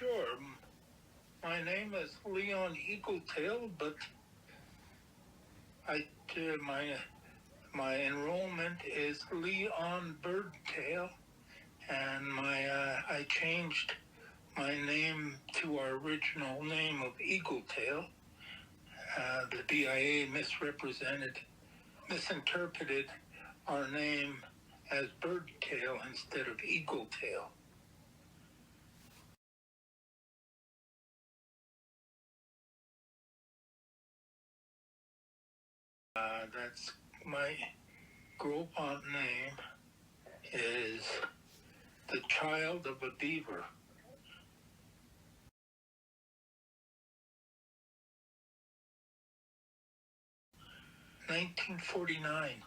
Sure. My name is Leon Eagletail, but my enrollment is Leon Birdtail, and I changed my name to our original name of Eagletail. The BIA misinterpreted our name as Birdtail instead of Eagletail. That's my Gros-Ventre name is the child of a beaver. (1949),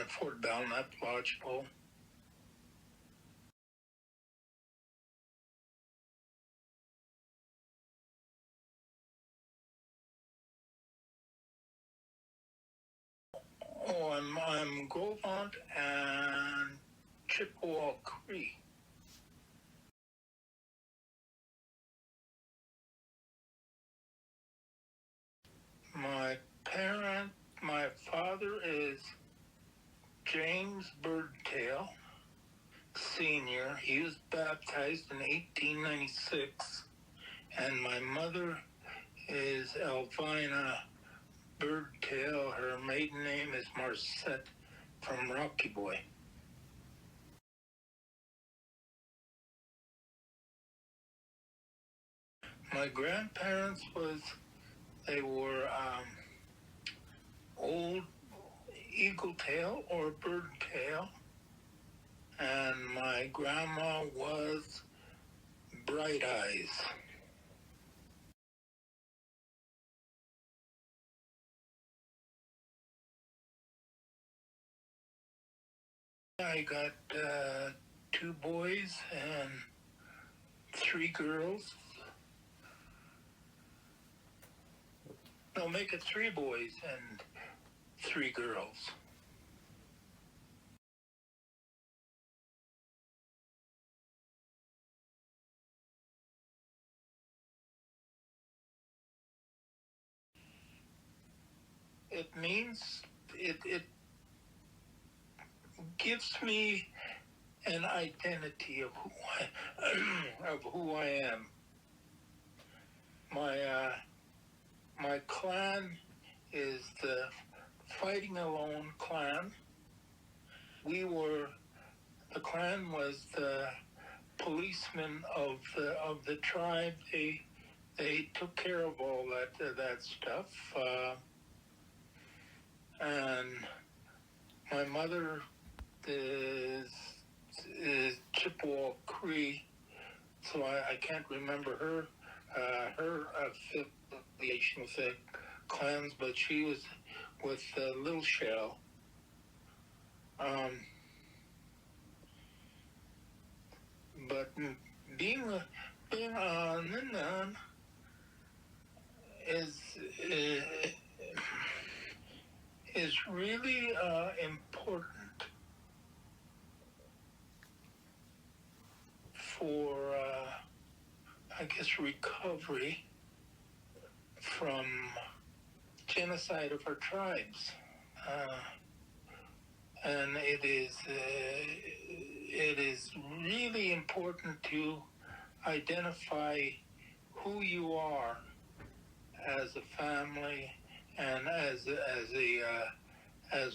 Fort Belknap Lodgepole. Oh, I'm Gros-Ventre and Chippewa Cree. My father is James Birdtail, Sr. He was baptized in 1896, and my mother is Elvina Birdtail. Her maiden name is Marcette from Rocky Boy. My grandparents they were old Eagletail or Birdtail, and my grandma was Bright Eyes. I got 2 boys and 3 girls. No, make it 3 boys and 3 girls. It means it gives me an identity of who I am. My clan is the Fighting Alone clan. The clan was the policemen of the tribe. They took care of all that stuff. And my mother is Chippewa Cree, so I can't remember her affiliation with the clans, but she was with Little Shell. But being a Ninan is really important for, I guess, recovery from genocide of our tribes. And it is really important to identify who you are as a family and as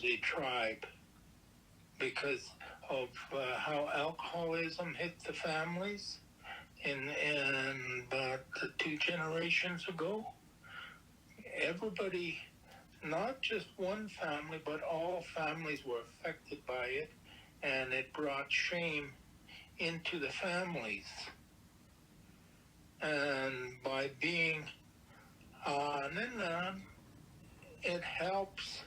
a tribe, because of how alcoholism hit the families in about 2 generations ago. Everybody, not just one family, but all families were affected by it, and it brought shame into the families. And by being Ninan, it helps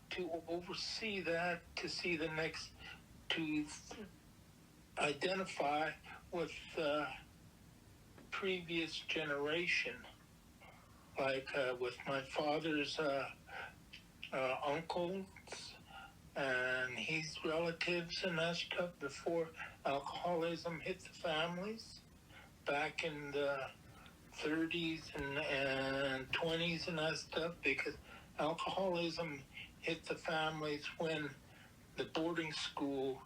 to oversee that, to see the next, to identify with the previous generation. Like with my father's uncles, and his relatives and that stuff before alcoholism hit the families back in the 30s and 20s and that stuff, because alcoholism hit the families when the boarding school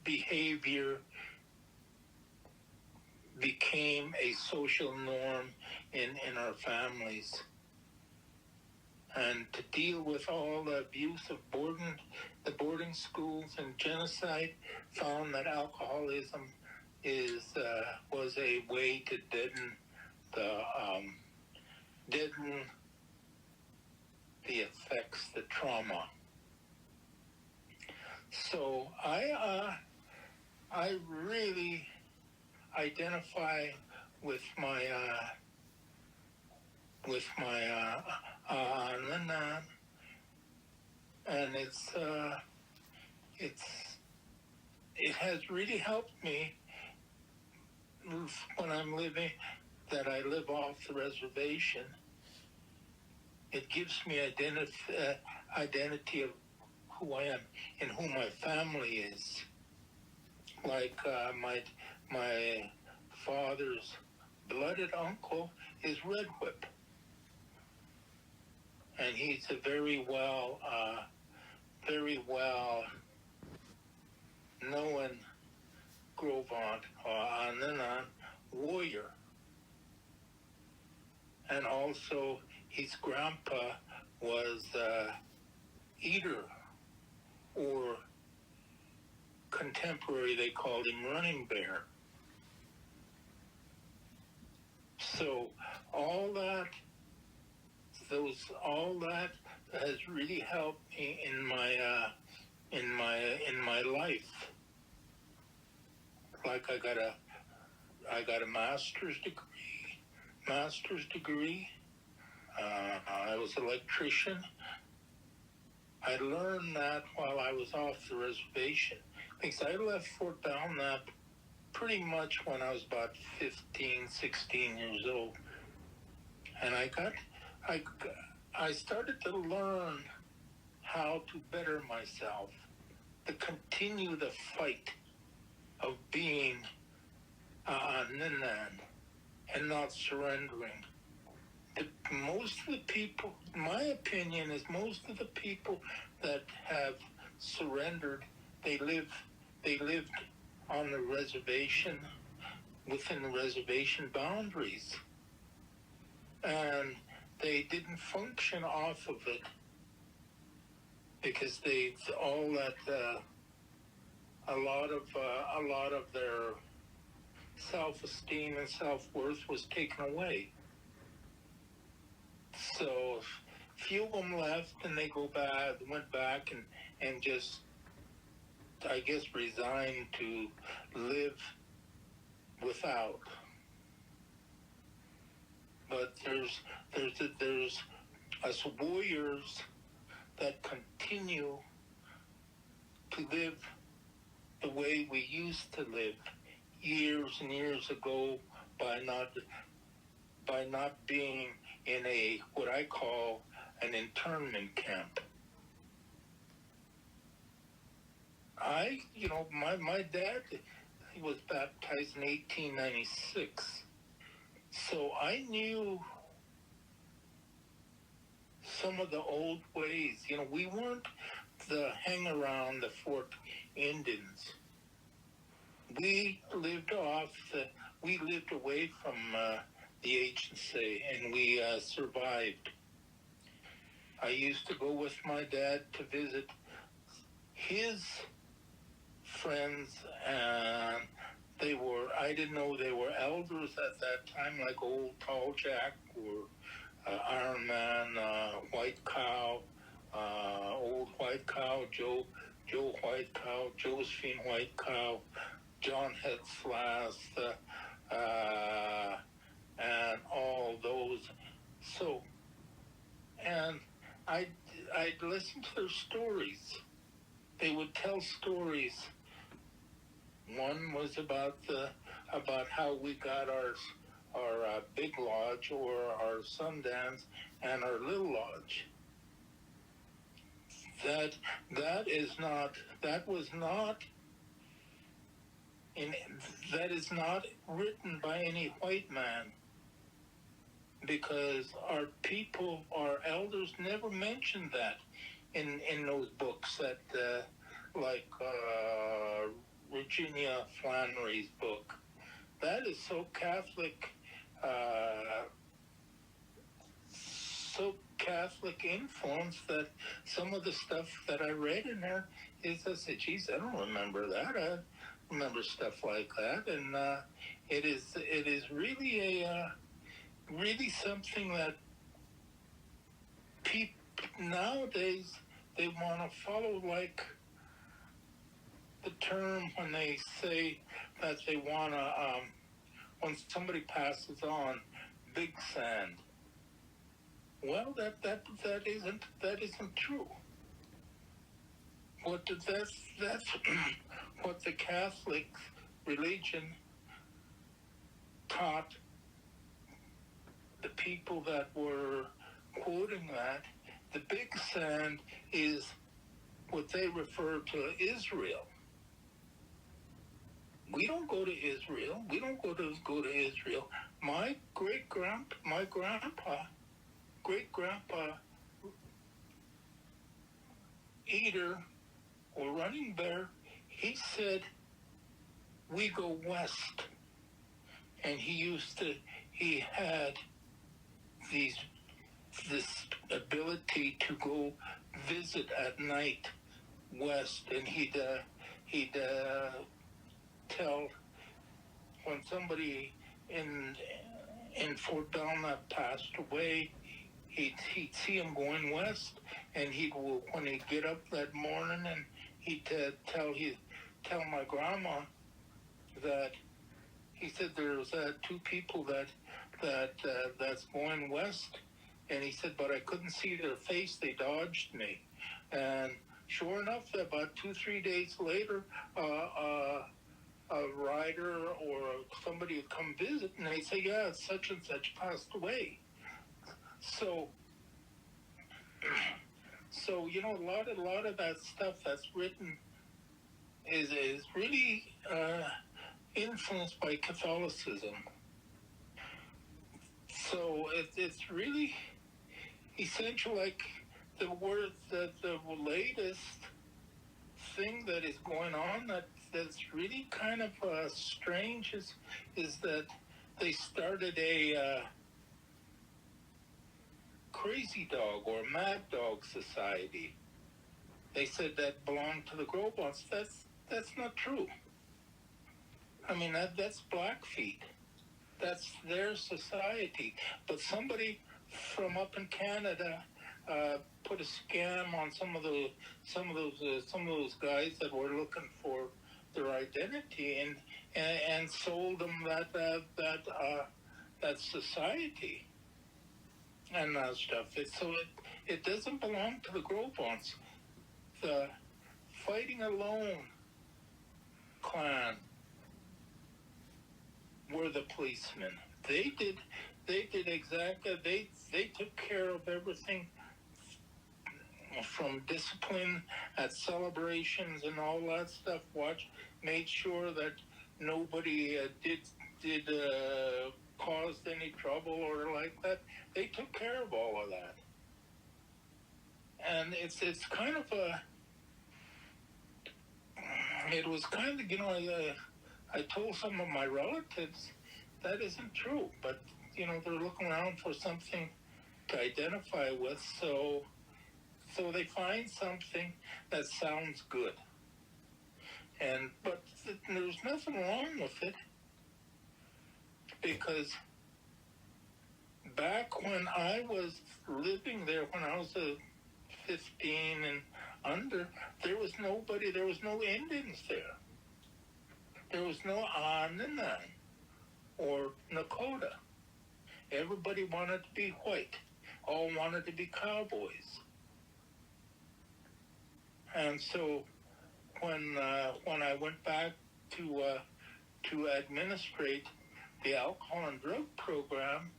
behavior became a social norm in our families. And to deal with all the abuse of the boarding schools and genocide, found that alcoholism was a way to deaden the effects, the trauma. So I really identify with my Aaniiih, and it has really helped me when I'm living, that I live off the reservation. It gives me identity of who I am and who my family is. Like my father's blooded uncle is Red Whip, and he's a very well known Grovant Aaniiih warrior, and also his grandpa was Eater, or contemporary they called him Running Bear. So all that has really helped me in my life. Like I got a master's degree. I was an electrician. I learned that while I was off the reservation, because I left Fort Belknap pretty much when I was about 15, 16 years old. And I started to learn how to better myself, to continue the fight of being Aaniiih and not surrendering. Most of the people, my opinion is, most of the people that have surrendered, they lived on the reservation, within the reservation boundaries, and they didn't function off of it because a lot of their self-esteem and self-worth was taken away. So few of them left, and they went back and just, I guess, resigned to live without. But there's us warriors that continue to live the way we used to live years and years ago, by not being in what I call an internment camp. My dad, he was baptized in 1896, so I knew some of the old ways. We weren't the hang around the Fort Indians. We lived away from the agency, and we survived. I used to go with my dad to visit his friends, and I didn't know they were elders at that time, like Old Tall Jack, or Iron Man, White Cow, Old White Cow, Joe White Cow, Josephine White Cow, John Hetzlass, and all those. So, and I'd listen to their stories. They would tell stories. One was about how we got our big lodge or our Sundance and our little lodge. That is not written by any white man, because our people, our elders, never mentioned that in those books that like Virginia Flannery's book. That is so Catholic influence that some of the stuff that I read in there is, I said, geez, I don't remember that. I remember stuff like that. And it is really really something that people nowadays, they want to follow, like the term when they say that they want to, when somebody passes on, big sand. Well, that isn't true. That's what the Catholic religion taught the people that were quoting that. The big sand is what they refer to Israel. We don't go to Israel. We don't go to Israel. My great-grandpa, Eater, or Running Bear, he said, we go west. And he had this ability to go visit at night west, and he'd tell when somebody in Fort Belknap passed away, he'd see him going west, and when he'd get up that morning, and he'd tell my grandma that he said there's two people that's going west, and he said, but I couldn't see their face, they dodged me. And sure enough, about 2-3 days later, a rider or somebody would come visit, and they say, yeah, such and such passed away. So a lot of that stuff that's written is really influenced by Catholicism. So it's really essential, like the latest thing that is going on that's really kind of strange is that they started a crazy dog or mad dog society. They said that belonged to the Grobons. That's not true. I mean, that's Blackfeet. That's their society. But somebody from up in Canada put a scam on some of those guys that were looking for their identity and sold them that society and stuff. It doesn't belong to the Grobons. The Fighting Alone clan were the policemen. They did exactly. They took care of everything from discipline at celebrations and all that stuff. Made sure that nobody did caused any trouble or like that. They took care of all of that, and it's kind of it was kind of, I told some of my relatives that isn't true, but they're looking around for something to identify with, so they find something that sounds good, but there's nothing wrong with it, because back when I was living there, when I was 15 and under, there was nobody, there was no Indians there. There was no Aaniiih or Nakota. Everybody wanted to be white. All wanted to be cowboys. And so when I went back to administrate the alcohol and drug program.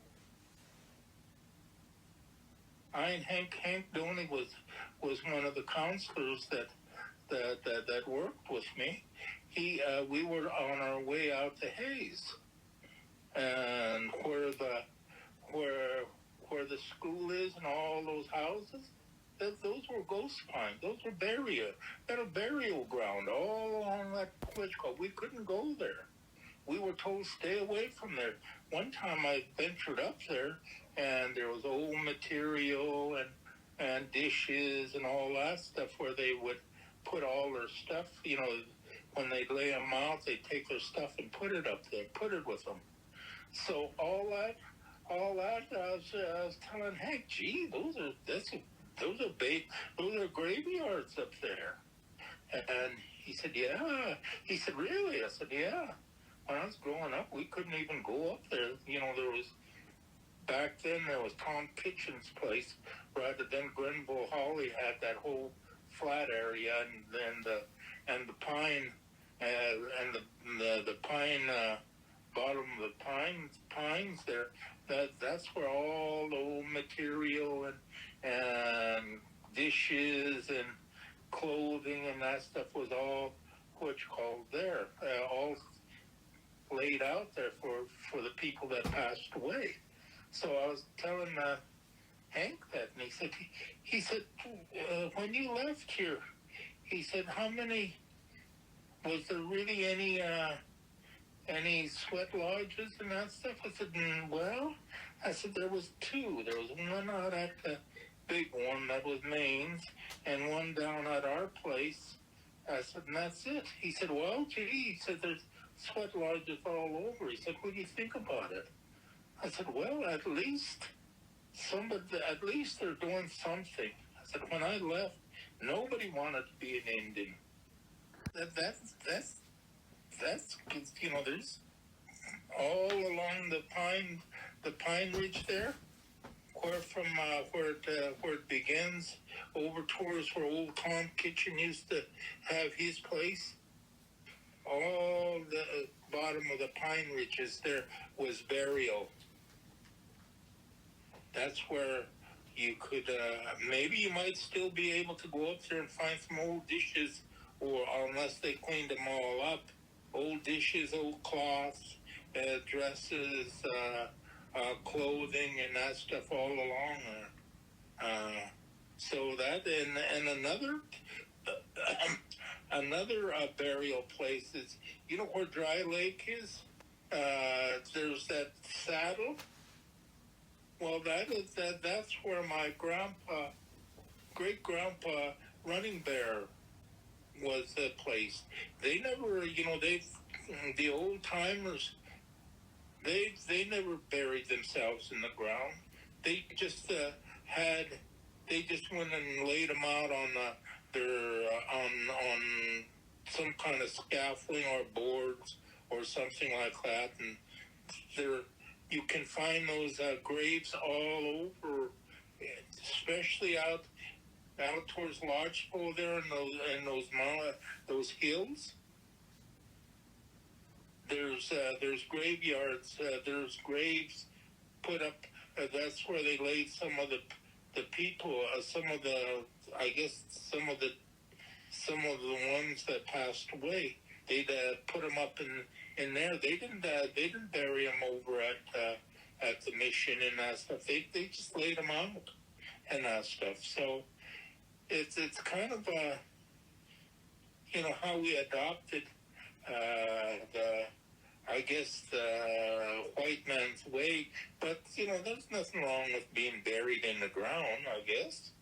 Hank Doney was one of the counselors that worked with me. We were on our way out to Hayes, and where the school is and all those houses, those were ghost pines. Those were burial ground all along that Klitschko. We couldn't go there. We were told stay away from there. One time I ventured up there, and there was old material and dishes and all that stuff where they would put all their stuff. When they'd lay them out, they'd take their stuff and put it up there, put it with them. So all that, I was telling Hank, gee, those are graveyards up there. And he said, yeah. He said, really? I said, yeah. When I was growing up, we couldn't even go up there. Back then there was Tom Kitchen's place. Rather than Grenville Hawley had that whole flat area, and the pine the pine bottom of the pines there. That's where all the old material and dishes and clothing and that stuff was all called there, all laid out there for the people that passed away. So I was telling Hank that, and he said, when you left here, he said, was there really any sweat lodges and that stuff? I said, well, there was two. There was one out at the big one that was Maine's, and one down at our place. I said, and that's it. He said, well, gee, he said, there's sweat lodges all over. He said, what do you think about it? I said, well, at least they're doing something. I said, when I left, nobody wanted to be an Indian. That's there's all along the pine ridge there, where it begins over towards where old Tom Kitchen used to have his place. All the bottom of the pine ridges there was burial. That's where you could, maybe you might still be able to go up there and find some old dishes, or unless they cleaned them all up, old dishes, old cloths, dresses, clothing, and that stuff all along there. So that, and another burial place is, where Dry Lake is? There's that saddle. Well, that's where my great-grandpa Running Bear was placed. They never, the old-timers, they never buried themselves in the ground. They just went and laid them out on on some kind of scaffolding or boards or something like that, and you can find those graves all over, especially out towards Lodgepole there in those hills. There's graveyards. There's graves put up. That's where they laid some of the people. Some of the ones that passed away. They'd put them up in there. They didn't bury them over at the mission and that stuff. They just laid them out and that stuff. So it's kind of how we adopted the white man's way. But there's nothing wrong with being buried in the ground, I guess.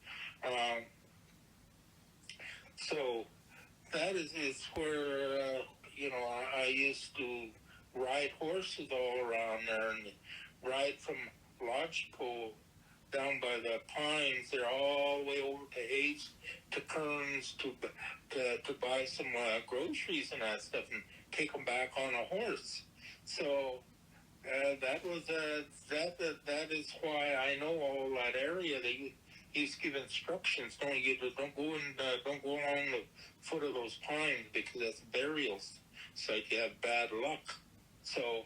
So that is where I used to ride horses all around there, and ride from Lodgepole down by the pines there all the way over to Hayes, to Kearns, to buy some groceries and that stuff, and take them back on a horse. So that is why I know all that area. They used to give instructions: don't go along the foot of those pines, because that's burial site. You have bad luck. So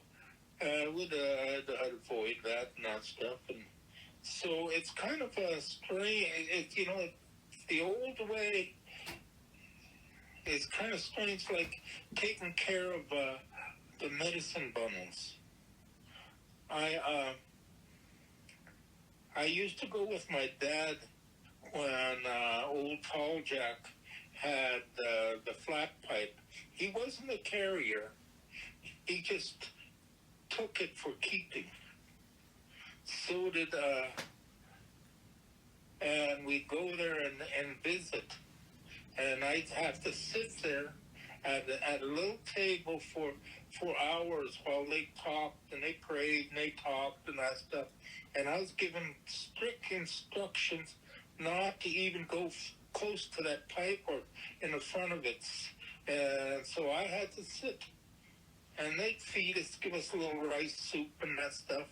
would avoid that and that stuff. And so it's kind of a strange, the old way is kind of strange, like taking care of the medicine bundles. I used to go with my dad when old Tall Jack had the flat pipe. He wasn't a carrier. He just took it for keeping. So did, and we'd go there and visit. And I'd have to sit there at a little table for hours while they talked and they prayed and they talked and that stuff. And I was given strict instructions not to even go close to that pipe or in the front of it. And so I had to sit. And they'd feed us, give us a little rice soup and that stuff.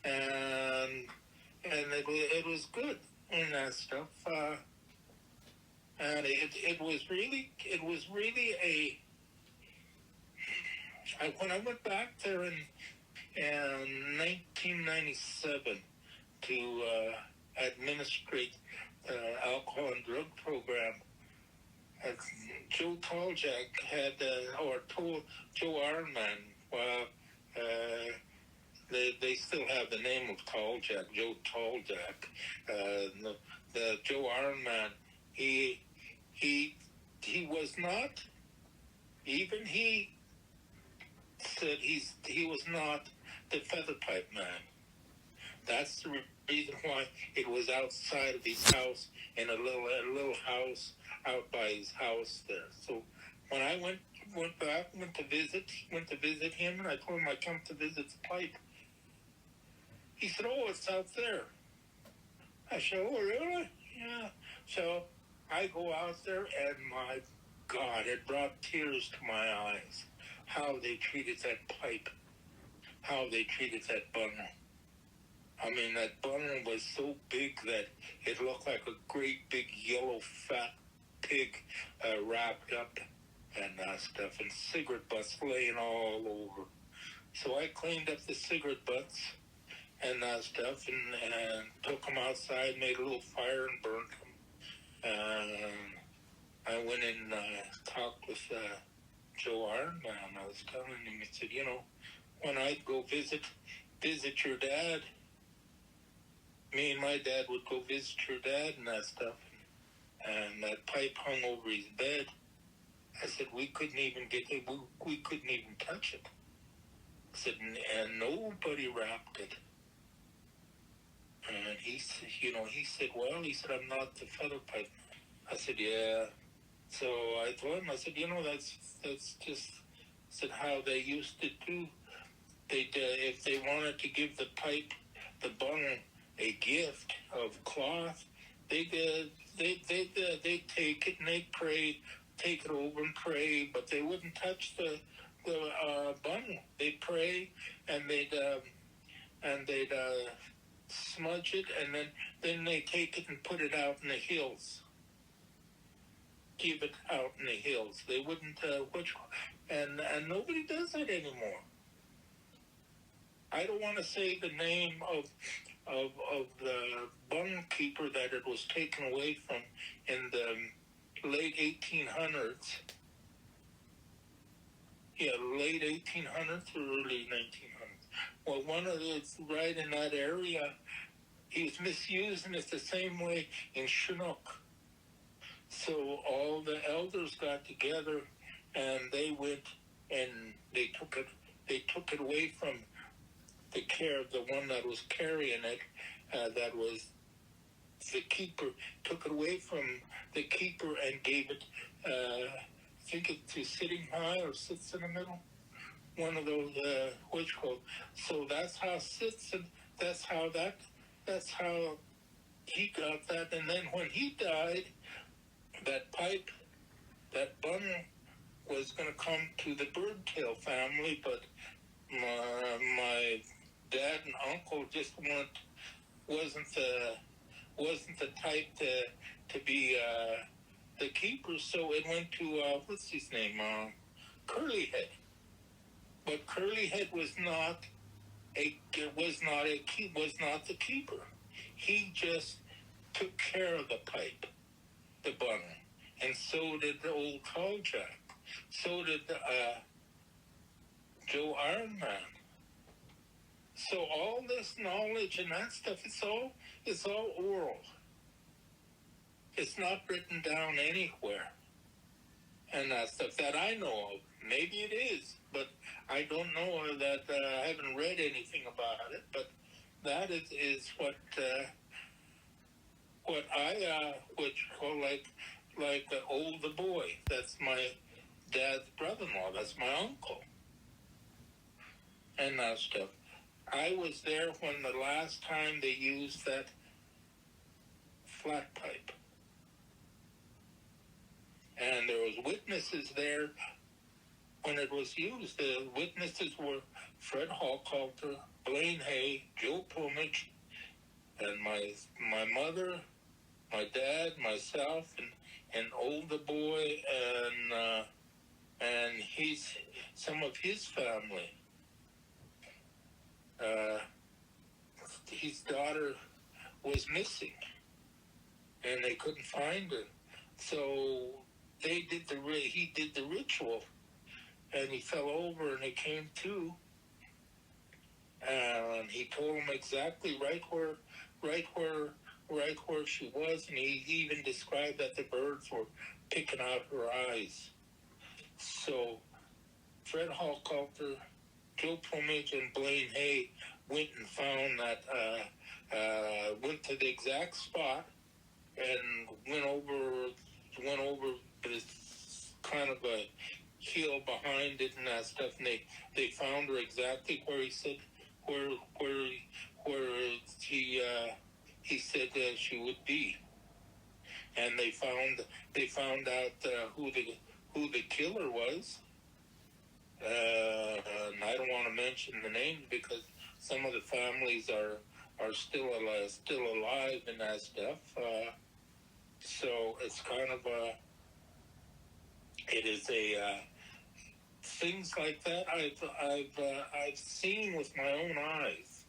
And it was good and that stuff. And it was really when I went back there in 1997 to administrate the alcohol and drug program, Joe Talljack had, or told Joe Ironman, well, they still have the name of Talljack, Joe Talljack. The Joe Ironman, he was not, even he said he was not the feather pipe man. That's the reason why it was outside of his house, in a little house out by his house there. So when I went to visit him, and I told him I come to visit the pipe. He said, "Oh, it's out there." I said, "Oh, really?" Yeah. So I go out there, and my God, it brought tears to my eyes. How they treated that pipe, how they treated that bundle. I mean, that bundle was so big that it looked like a great big yellow fat pig wrapped up and stuff, and cigarette butts laying all over. So I cleaned up the cigarette butts and stuff, and took them outside, made a little fire and burnt them. I went and talked with Joe Ironman. I was telling him, I said, when I'd go visit your dad, me and my dad would go visit your dad and that stuff, and that pipe hung over his bed. I said, we couldn't even we couldn't even touch it. I said, and nobody wrapped it. And he said, well, I'm not the feather pipe. I said, yeah. So I told him, I said, that's just, I said, how they used to do. If they wanted to give the pipe, the bundle, a gift of cloth, they take it and they pray, take it over and pray, but they wouldn't touch the bundle. They'd pray, and they'd smudge it, and then they take it and put it out in the hills. Give it out in the hills. They wouldn't, and nobody does that anymore. I don't want to say the name of the bundle keeper that it was taken away from in the late 1800s. Yeah, late 1800s or early 1900s. Well, one of those right in that area, he was misusing it the same way in Chinook. So all the elders got together, and they went and they took it away from the care of the one that was carrying it. That was the keeper. Took it away from the keeper and gave it, I think it to Sitting High or Sits in the Middle. One of those, which called. So that's how Sits, and that's how he got that. And then when he died, that pipe, that bundle was going to come to the Birdtail family, but my dad and uncle just wasn't the type to be the keeper, so it went to what's his name, Curly Head. But Curlyhead was not the keeper. He just took care of the pipe, the bunner, and so did the old tall jack. So did Joe Ironman. So all this knowledge and that stuff, it's all oral. It's not written down anywhere. And that stuff that I know of. Maybe it is, but I don't know that. I haven't read anything about it. But that is what I would call like old the boy. That's my dad's brother-in-law. That's my uncle. And that stuff. I was there when the last time they used that flat pipe. And there was witnesses there when it was used. The witnesses were Fred Hallcoulter, Blaine Hay, Joe Plumage, and my mother, my dad, myself, and old the boy, and some of his family. His daughter was missing, and they couldn't find her. So he did the ritual, and he fell over, and he came to, and he told him exactly right where she was, and he even described that the birds were picking out her eyes. So Fred Hallcoulter, Joe Plumage, and Blaine Hay went and found that, went to the exact spot and went over this kind of a hill behind it and that stuff, and they found her exactly where he said he said she would be, and they found out who the killer was. And I don't want to mention the names because some of the families are still alive and that stuff. So it's kind of it is a things like that I've seen with my own eyes.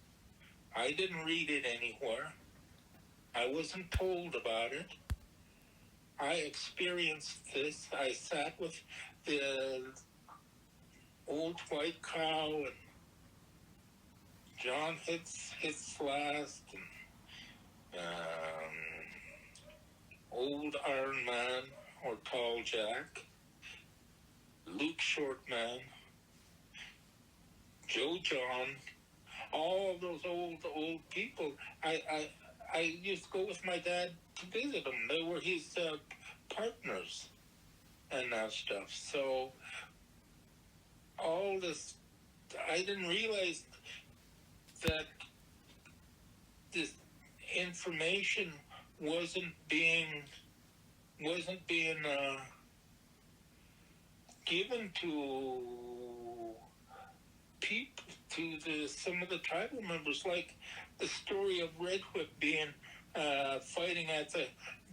I didn't read it anywhere. I wasn't told about it. I experienced this. I sat with the old white cow and John hits last and old Iron Man or Tall Jack, Luke Shortman, Joe John, all those old people. I used to go with my dad to visit them. They were his partners and that stuff. So all this, I didn't realize that this information wasn't being given to people, to some of the tribal members, like the story of Red Whip being fighting at the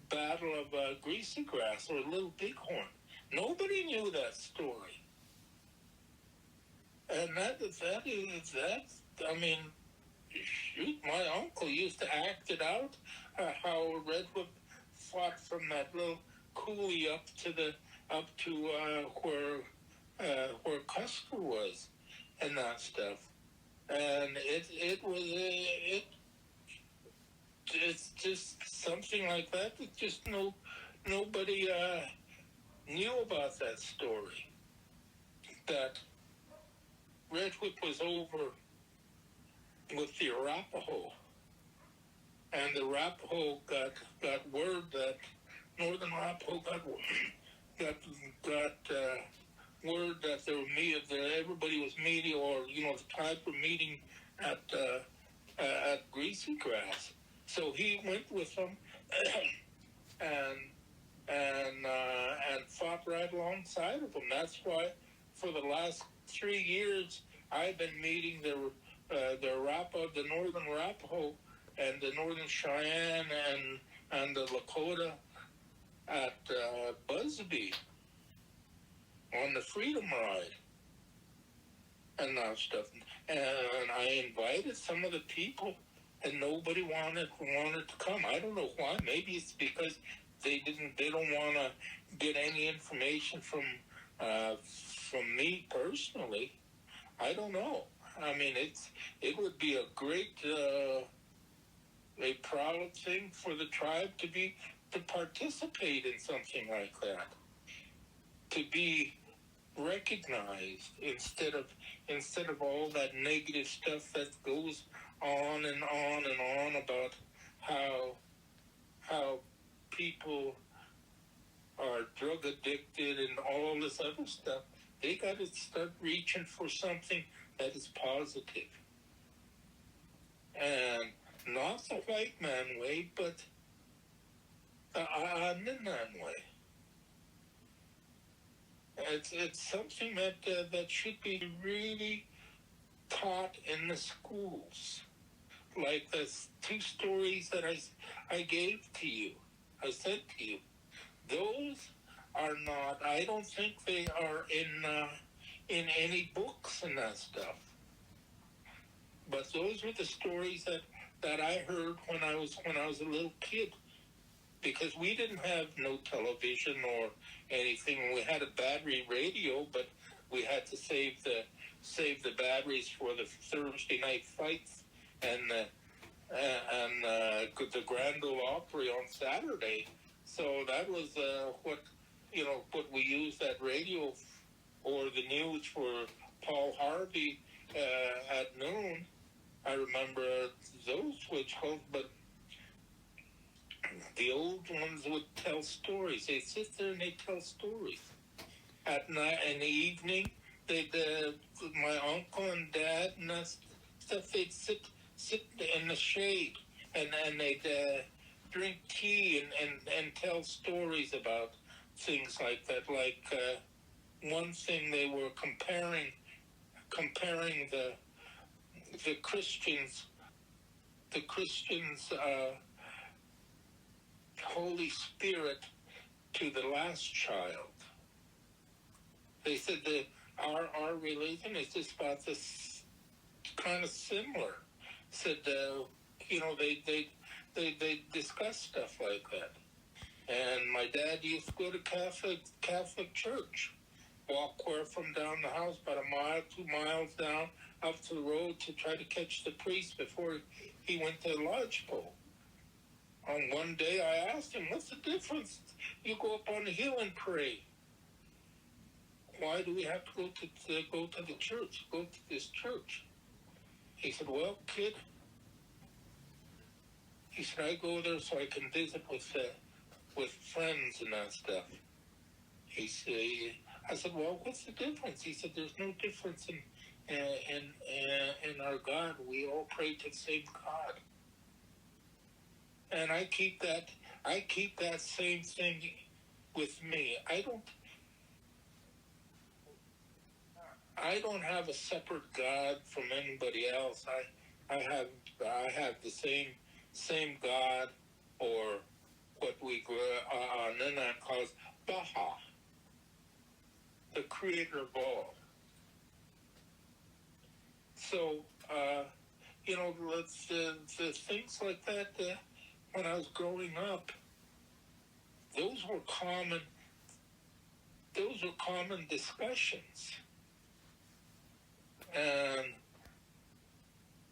Battle of Greasy Grass or Little Bighorn. Nobody knew that story. And that, I mean, shoot, my uncle used to act it out, how Red Whip fought from that little coulee up to where Custer was and that stuff. And it's just something like that just nobody knew about that story. That Red Whip was over with the Arapaho, and the Arapaho got word that Northern Arapaho got word that everybody was meeting, or the tribe were meeting at Greasy Grass. So he went with them and fought right alongside of them. That's why for the last 3 years I've been meeting the Arapaho, the Northern Arapaho, and the Northern Cheyenne and the Lakota at Busby on the Freedom Ride. and that stuff. And I invited some of the people, and nobody wanted to come. I don't know why. Maybe it's because they don't want to get any information from me personally. I don't know. I mean, it would be a great, a proud thing for the tribe to participate in something like that, to be recognized instead of all that negative stuff that goes on and on and on about how people are drug addicted and all this other stuff. They got to start reaching for something that is positive. And not the white man way, but the Aaniiih way. It's something that should be really taught in the schools. Like the 2 stories that I gave to you, I said to you, those are not, I don't think they are in any books and that stuff. But those were the stories that I heard when I was a little kid, because we didn't have no television or anything. We had a battery radio, but we had to save the batteries for the Thursday night fights and the Grand Ole Opry on Saturday. So that was what we used that radio or the news for Paul Harvey at noon. I remember those switchbooks, but the old ones would tell stories. They'd sit there and they'd tell stories. At night, in the evening, my uncle and dad and that stuff, they'd sit in the shade and they'd drink tea and tell stories about things like that. Like one thing, they were comparing the Christians Holy Spirit to the last child. They said that our religion is just about this kind of similar. Said they discuss stuff like that. And my dad used to go to Catholic church, walk from down the house about 2 miles down up to the road to try to catch the priest before he went to the lodgepole. On one day I asked him, what's the difference? You go up on the hill and pray. Why do we have to go to the church, go to this church? He said, well, kid, he said, I go there so I can visit with friends and that stuff. He said, I said, well, what's the difference? He said, there's no difference in our God. We all pray to the same God. And I keep that same thing with me. I don't have a separate God from anybody else. I have the same God, or what we Nana calls Baha, the creator of all. So the things like that. When I was growing up, those were common discussions. And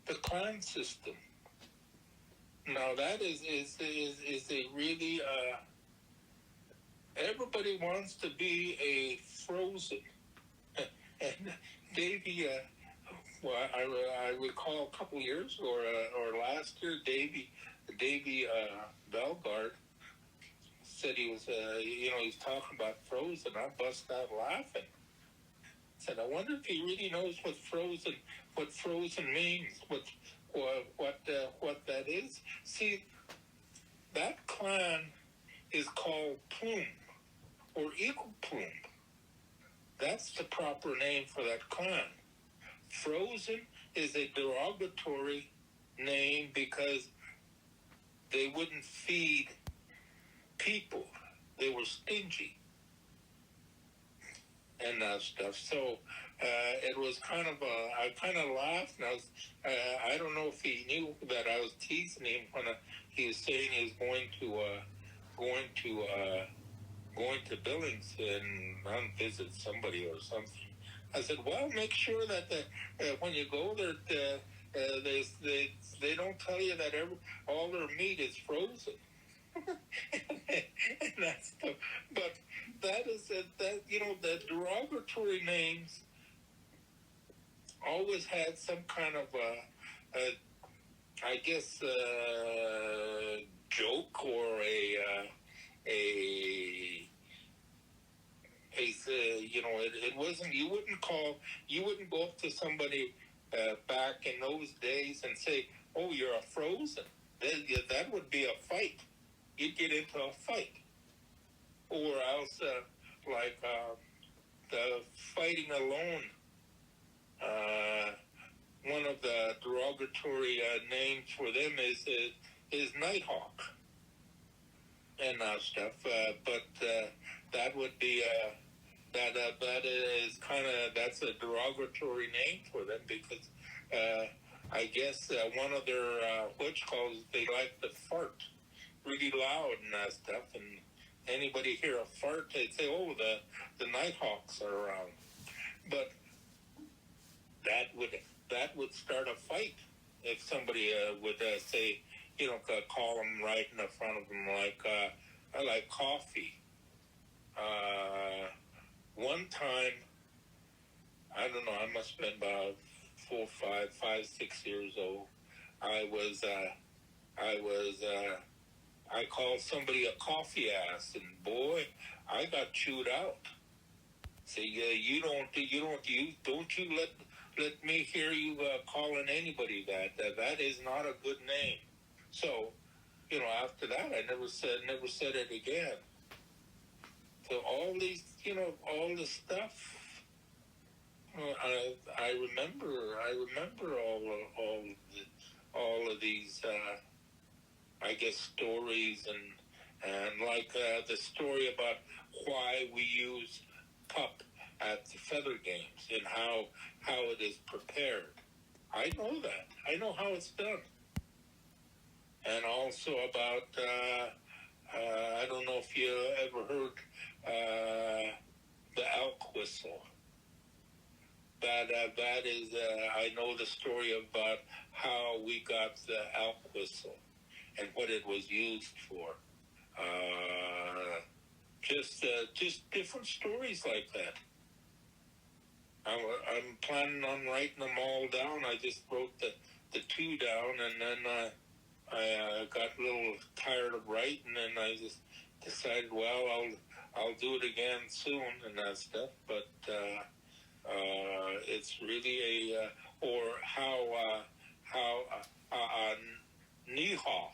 the clan system. Now that is a really everybody wants to be a Frozen. And Davy, I recall a couple years ago or last year, Davy Belgard said he was, he's talking about Frozen. I bust out laughing. Said, I wonder if he really knows what Frozen means, what that is. See, that clan is called Plume, or Eagle Plume. That's the proper name for that clan. Frozen is a derogatory name because they wouldn't feed people. They were stingy and that stuff. So it was kind of I kind of laughed, and I don't know if he knew that I was teasing him when he was saying he was going to Billings and visit somebody or something. I said, well, make sure that when you go there, they don't tell you that all their meat is frozen. And that's but that is that the derogatory names always had some kind of I guess joke or it wasn't. You wouldn't go up to somebody back in those days and say, "Oh, you're a frozen." That would be a fight. You'd get into a fight, or else the fighting alone. One of the derogatory names for them is Nighthawk and stuff. But that would be that is that's a derogatory name for them because I guess one of their witch calls, they like to fart really loud and stuff, and anybody hear a fart, they'd say, "Oh, the Nighthawks are around." But that would start a fight if somebody would say, call them right in the front of them, like I like coffee. One time, I don't know, I must have been about 5, 6 years old. I called somebody a coffee ass, and boy, I got chewed out. Say, don't you let me hear you calling anybody that. That is not a good name. So, after that, I never said it again. So all these, all this stuff. I remember all of these. I guess stories and like the story about why we use pup at the feather games and how it is prepared. I know that. I know how it's done. And also about I don't know if you ever heard the elk whistle. That is I know the story about how we got the elk whistle and what it was used for. Just different stories like that. I'm planning on writing them all down. I just wrote the 2 down, and then I got a little tired of writing, and I just decided, well, I'll do it again soon and that stuff. But it's really or how Aaniiih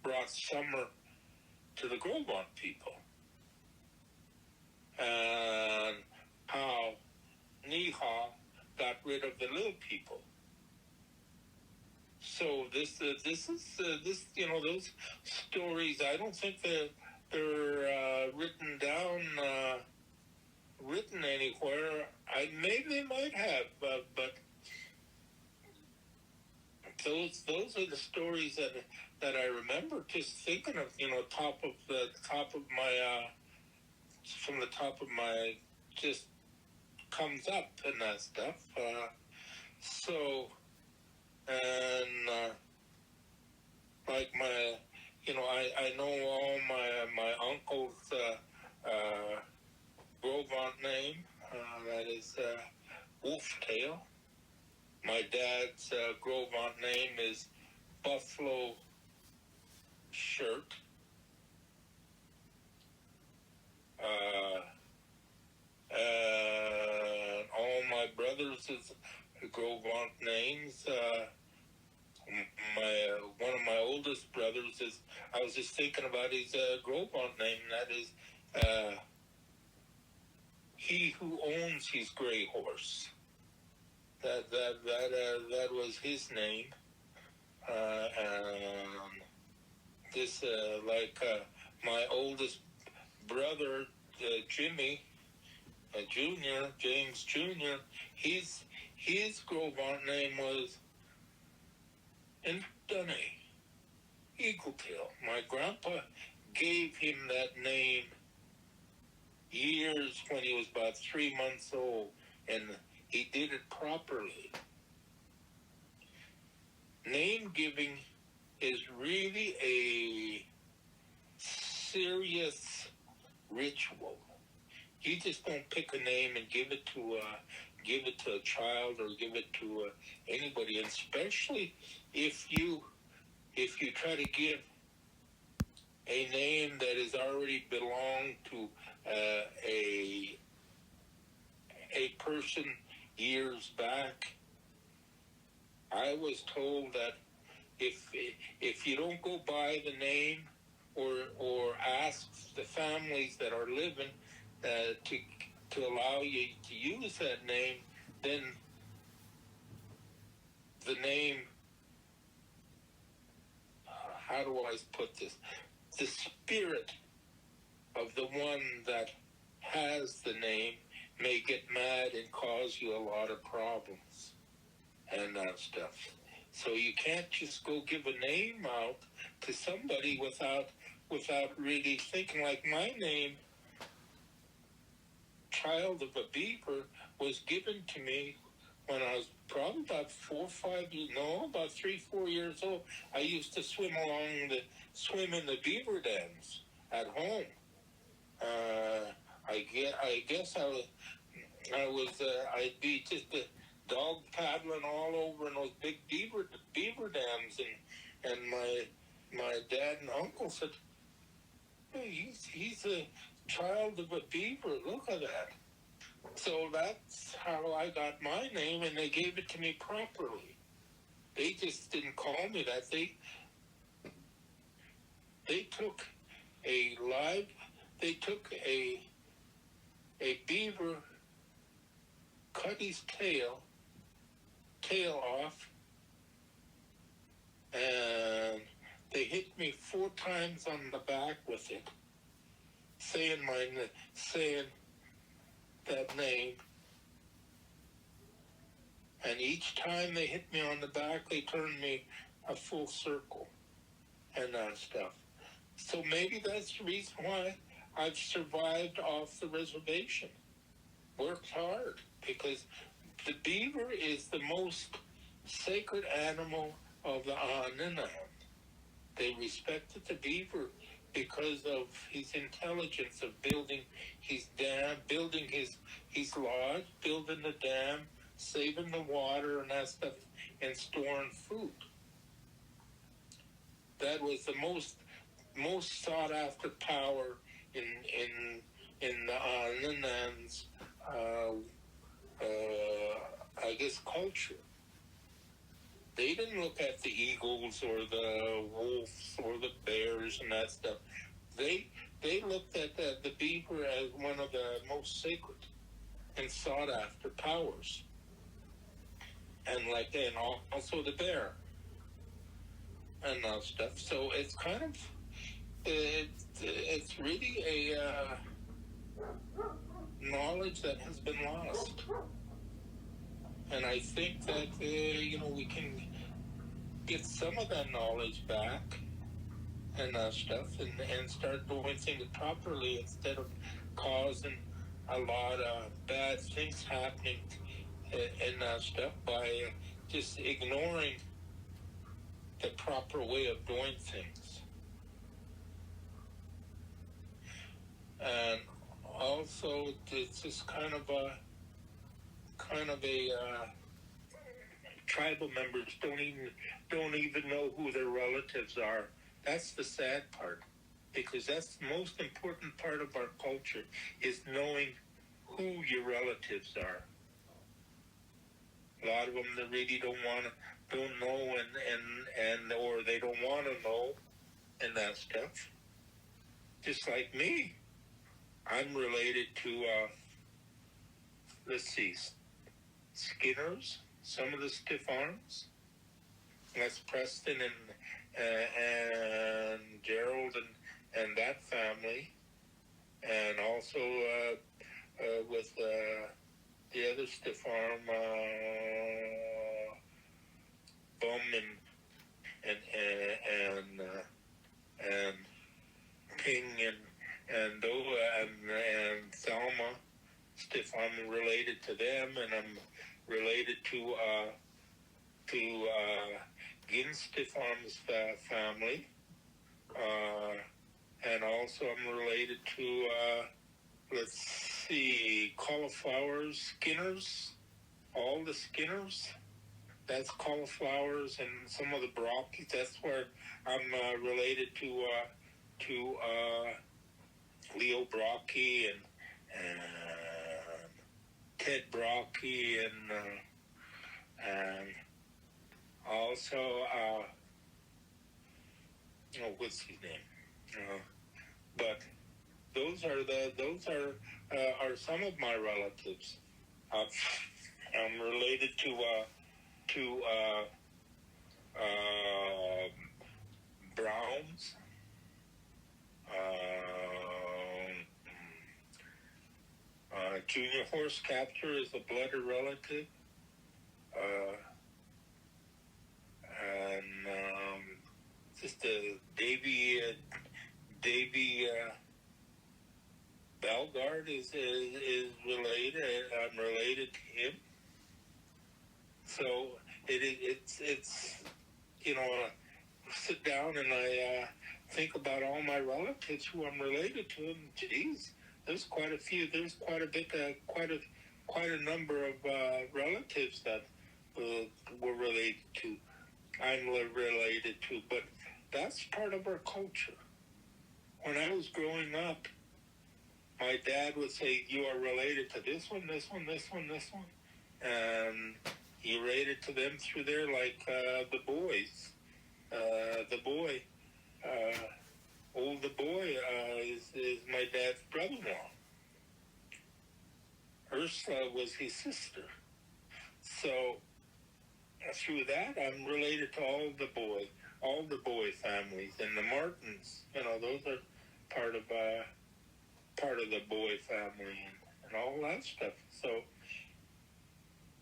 brought summer to the Grovon people, and how Aaniiih got rid of the little people. So this those stories. I don't think they're written down, written anywhere. Maybe they might have, but those are the stories that I remember. Just thinking of, from the top of my, just comes up and that stuff. And like my, I know all my uncle's Grovon name. That is Wolftail. My dad's Grovon name is Buffalo Shirt. And all my brothers' Grovon names. One of my oldest brothers is, I was just thinking about his Grovon name. That is He Who Owns His Gray Horse. That was his name. And this my oldest brother Jimmy, Junior, James Junior, his Grove Aunt name was Iitaanɔɔn'i, Eagle Tail. My grandpa gave him that name years when he was about 3 months old, and he did it properly. Name giving is really a serious ritual. You just don't pick a name and give it to a child or give it to anybody, and especially if you try to give a name that has already belonged to a person years back. I was told that if you don't go by the name or ask the families that are living to allow you to use that name, then the name, how do I put this? The spirit of the one that has the name may get mad and cause you a lot of problems and stuff. So you can't just go give a name out to somebody without really thinking. Like my name, Child of a Beaver, was given to me when I was probably about 3, 4 years old. I used to swim in the beaver dams at home. I guess I'd be just a dog paddling all over in those big beaver dams, and my dad and uncle said, "Hey, he's a child of a beaver. Look at that." So that's how I got my name, and they gave it to me properly. They just didn't call me that. They took a beaver, cut his tail off, and they hit me 4 times on the back with it, saying that name. And each time they hit me on the back, they turned me a full circle and that stuff. So maybe that's the reason why I've survived off the reservation. Worked hard, because the beaver is the most sacred animal of the Aaniiih. They respected the beaver because of his intelligence of building his dam, building his lodge, building the dam, saving the water and that stuff, and storing food. That was the most sought after power in the Aaniiih's I guess culture. They didn't look at the eagles or the wolves or the bears and that stuff. They looked at the beaver as one of the most sacred and sought after powers, and also the bear and that stuff. So it's kind of it's really a knowledge that has been lost. And I think that, we can get some of that knowledge back and stuff, and start doing things properly instead of causing a lot of bad things happening and stuff by just ignoring the proper way of doing things. And also, it's just kind of a tribal members don't even know who their relatives are. That's the sad part, because that's the most important part of our culture, is knowing who your relatives are. A lot of them that really don't know and or they don't want to know and that stuff. Just like me, I'm related to Skinners, some of the stiff arms. That's Preston and Gerald and that family, and also with the other stiff arm, Bum and King and Thelma. Stiff arm related to them, and I'm related to Ginn stiff arms family, and also I'm related to let's see, cauliflowers, Skinners, all the Skinners. That's cauliflowers, and some of the Brockies. That's where I'm related to Leo Brocky and Ted Brocky and also what's his name? But those are some of my relatives. I'm related to Browns. Junior Horse Capture is a blooded relative. And just Davy Belgard is related. I'm related to him. So it's sit down and I think about all my relatives who I'm related to, and geez, there's quite a few. There's quite a bit, quite a number of relatives that we're related to. I'm related to, but that's part of our culture. When I was growing up, my dad would say, "You are related to this one, this one, this one, this one," and he related to them through there, like the boys. The boy is my dad's brother-in-law. Ursula was his sister. So through that, I'm related to all the boy families, and the Martins. Those are part of the boy family and all that stuff. So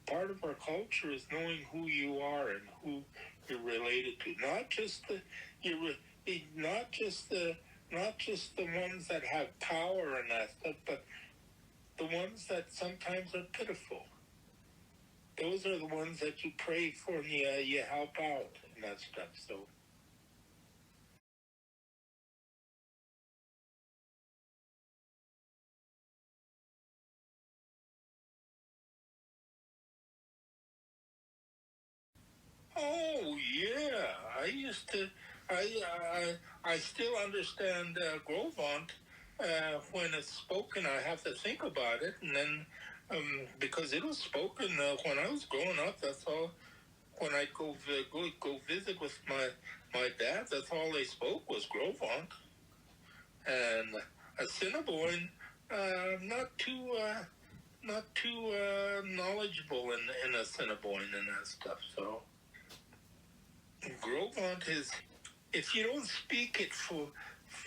part of our culture is knowing who you are and who you're related to, not just the ones that have power and that stuff, but the ones that sometimes are pitiful. Those are the ones that you pray for and you help out and that stuff. So. Oh yeah, I still understand Grovant. When it's spoken, I have to think about it, and then because it was spoken when I was growing up. That's all. When I go visit with my dad, that's all they spoke was Grovant, and Assiniboine. Not too knowledgeable in Assiniboine and that stuff. So. Grovant is, if you don't speak it,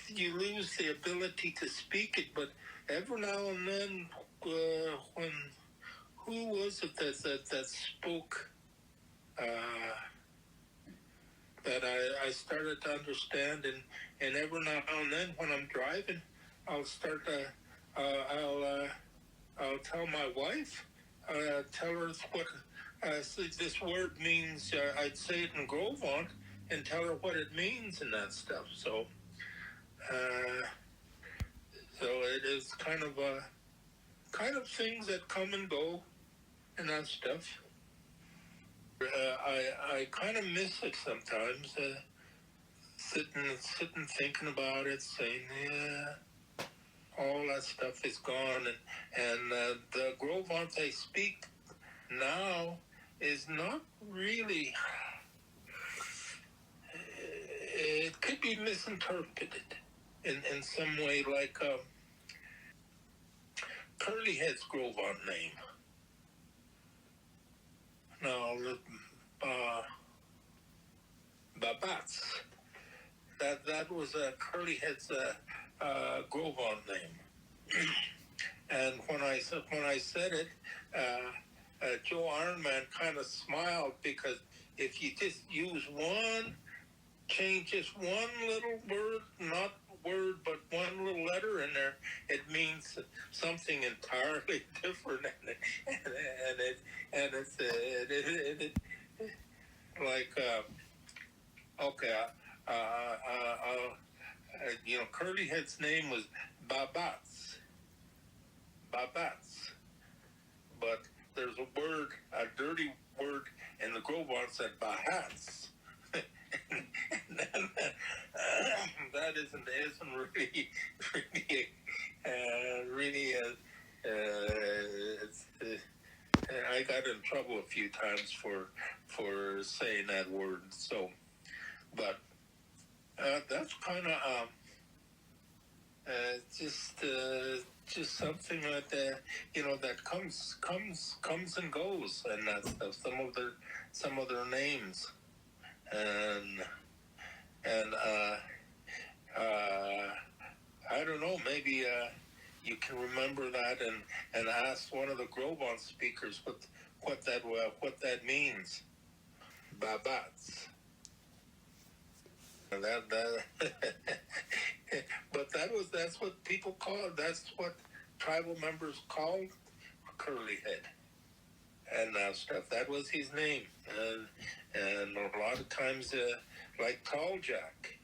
you lose the ability to speak it. But every now and then, who was it that spoke? That I started to understand, and every now and then when I'm driving, I'll start to, I'll tell my wife, tell her what. So this word means, I'd say it in Grovant and tell her what it means and that stuff. So, so it is kind of things that come and go and that stuff. I kind of miss it sometimes, sitting thinking about it, saying, yeah, all that stuff is gone, and the Grovant I speak now is not really, it could be misinterpreted in some way, like Curly Head's Grovant name. Now, Babats, that was Curly Head's Grovant name. And when I said it, Joe Ironman kind of smiled, because if you just change just one little word, not word, but one little letter in there, it means something entirely different. And it's like, okay, Curly Head's name was Babats. But there's a word, a dirty word in the Grobon said Bahats. And then, that isn't really I got in trouble a few times for saying that word. So, but that's kind of just something that that comes and goes, and that stuff. Some of their names, and I don't know. Maybe you can remember that and ask one of the Grobon speakers what that means. Babats. That but that's what people call it. That's what tribal members called Curly Head and stuff. That was his name, and a lot of times, like Tall Jack,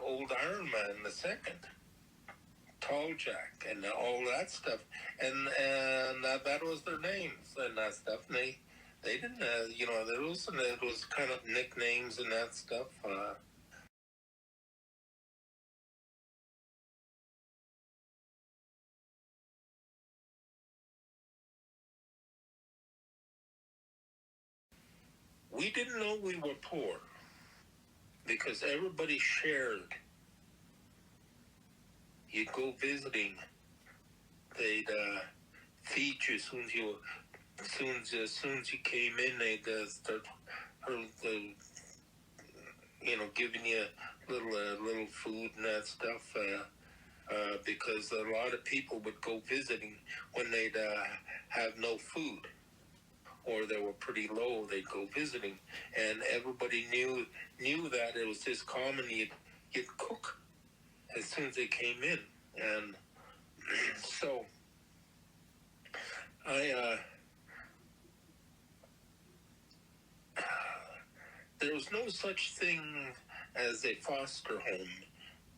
Old Iron Man the Second, Tall Jack, and all that stuff, and that was their names and that stuff. And they didn't, there was kind of nicknames and that stuff. We didn't know we were poor because everybody shared. You'd go visiting, they'd feed you as soon as you came in. They'd start, giving you little food and that stuff. Because a lot of people would go visiting when they'd have no food, or they were pretty low. They'd go visiting, and everybody knew that it was just common. You'd cook as soon as they came in, and so there was no such thing as a foster home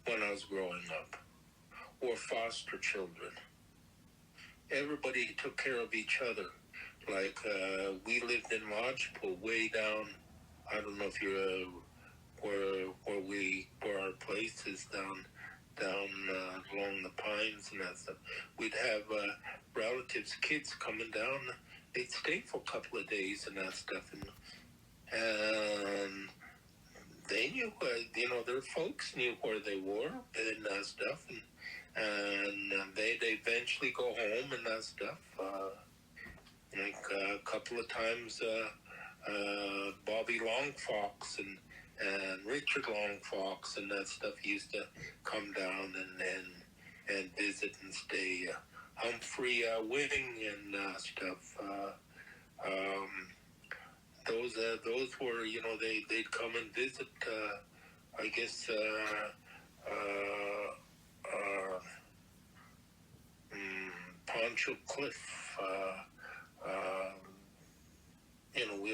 when I was growing up, or foster children. Everybody took care of each other. Like, we lived in Lodgepole, way down. I don't know if you're where our place is down along the pines and that stuff. We'd have relatives, kids coming down. They'd stay for a couple of days and that stuff, and they knew, their folks knew where they were and that stuff, and they'd eventually go home and that stuff. Like a couple of times, Bobby Longfox and Richard Longfox and that stuff used to come down and visit and stay. Humphrey Whitting and stuff. Those were, they'd come and visit. I guess Poncho Cliff. We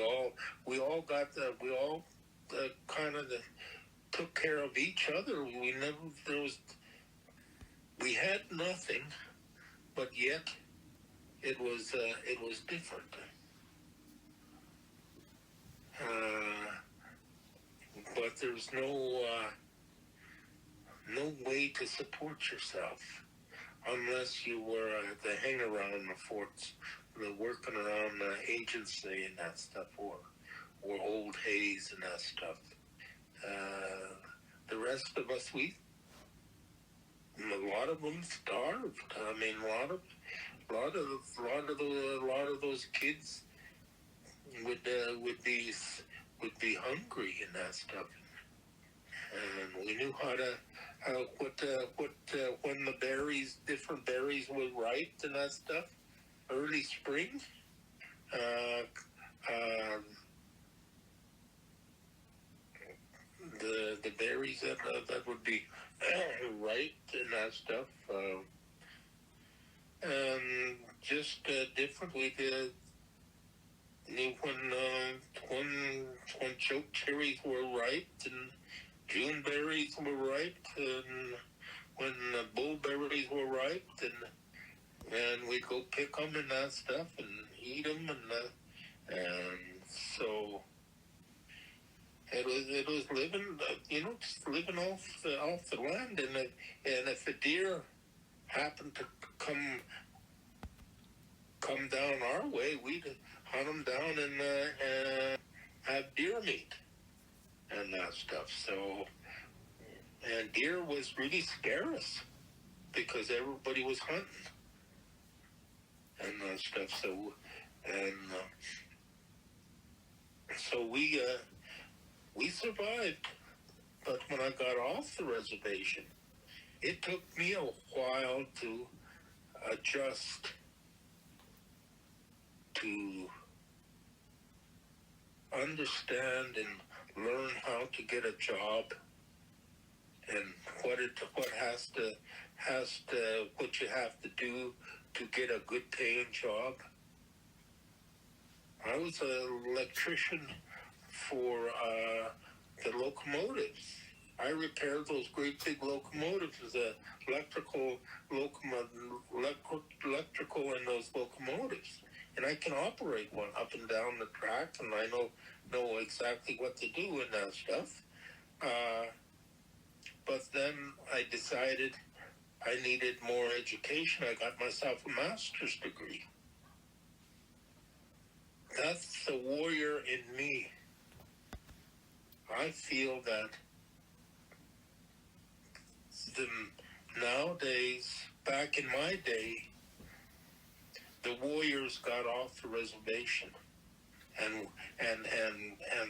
all kind of took care of each other. We had nothing, but yet it was different. But there's no way to support yourself unless you were the hang around the forts, the working around the agency and that stuff, or Old Hayes and that stuff. The rest of us, a lot of them starved. I mean, a lot of those kids would be hungry and that stuff. And we knew how when the different berries were ripe and that stuff, early spring. The berries that would be ripe and that stuff, and just different. We did when choke cherries were ripe and June berries were ripe, and when bullberries were ripe, and we'd go pick them and that stuff and eat them, and so it was living, just living off the land, and if a deer happened to come down our way, we'd hunt them down and have deer meat and that stuff. So, and deer was really scarce because everybody was hunting and that stuff. So, and so we survived. But when I got off the reservation, it took me a while to adjust to understand and learn how to get a job and what you have to do to get a good paying job. I was an electrician for the locomotives. I repaired those great big locomotives, electrical in those locomotives. And I can operate one up and down the track, and I know exactly what to do and that stuff. But then I decided I needed more education. I got myself a master's degree. That's the warrior in me. I feel that nowadays, back in my day, the warriors got off the reservation and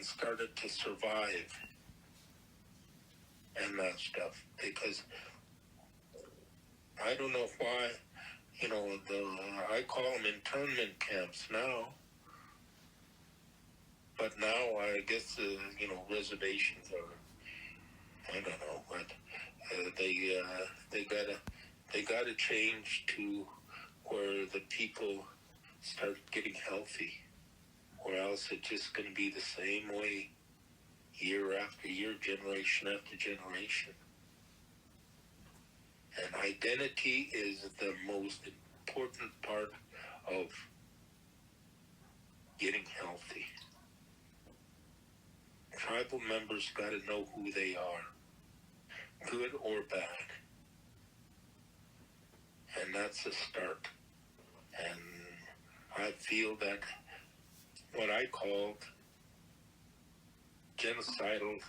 started to survive and that stuff, because I don't know why, I call them internment camps now, but now I guess reservations are, I don't know, but they gotta change to where the people start getting healthy, or else it's just going to be the same way year after year, generation after generation. And identity is the most important part of getting healthy. Tribal members got to know who they are, good or bad. And that's a start. And I feel that what I called genocidal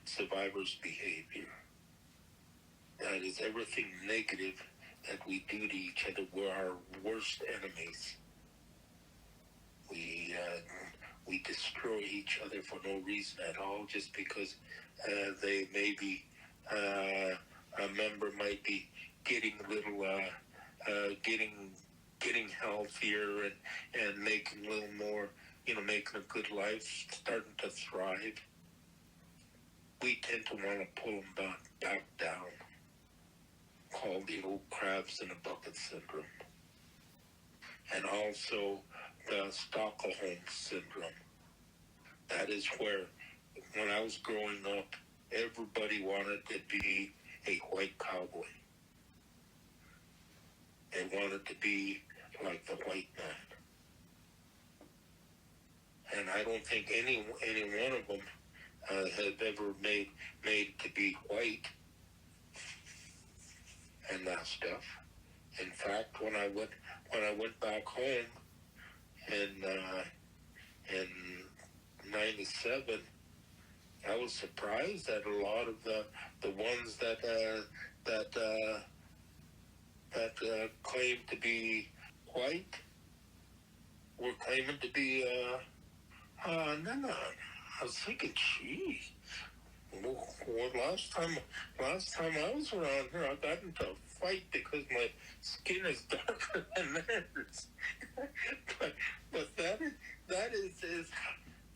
survivors' behavior, that is everything negative that we do to each other. We're our worst enemies. We destroy each other for no reason at all, just because they maybe a member might be getting a little getting healthier and making a little more, making a good life, starting to thrive. We tend to want to pull them back down, called the old crabs in a bucket syndrome. And also the Stockholm syndrome. That is where, when I was growing up, everybody wanted to be a white cowboy. They wanted to be like the white man. And I don't think any one of them have ever made to be white and that stuff. In fact, when I went back home in 97, I was surprised that a lot of the ones that claimed to be white were claiming to be no. I was thinking, gee, Well, last time I was around here, I got into a fight because my skin is darker than theirs. but that is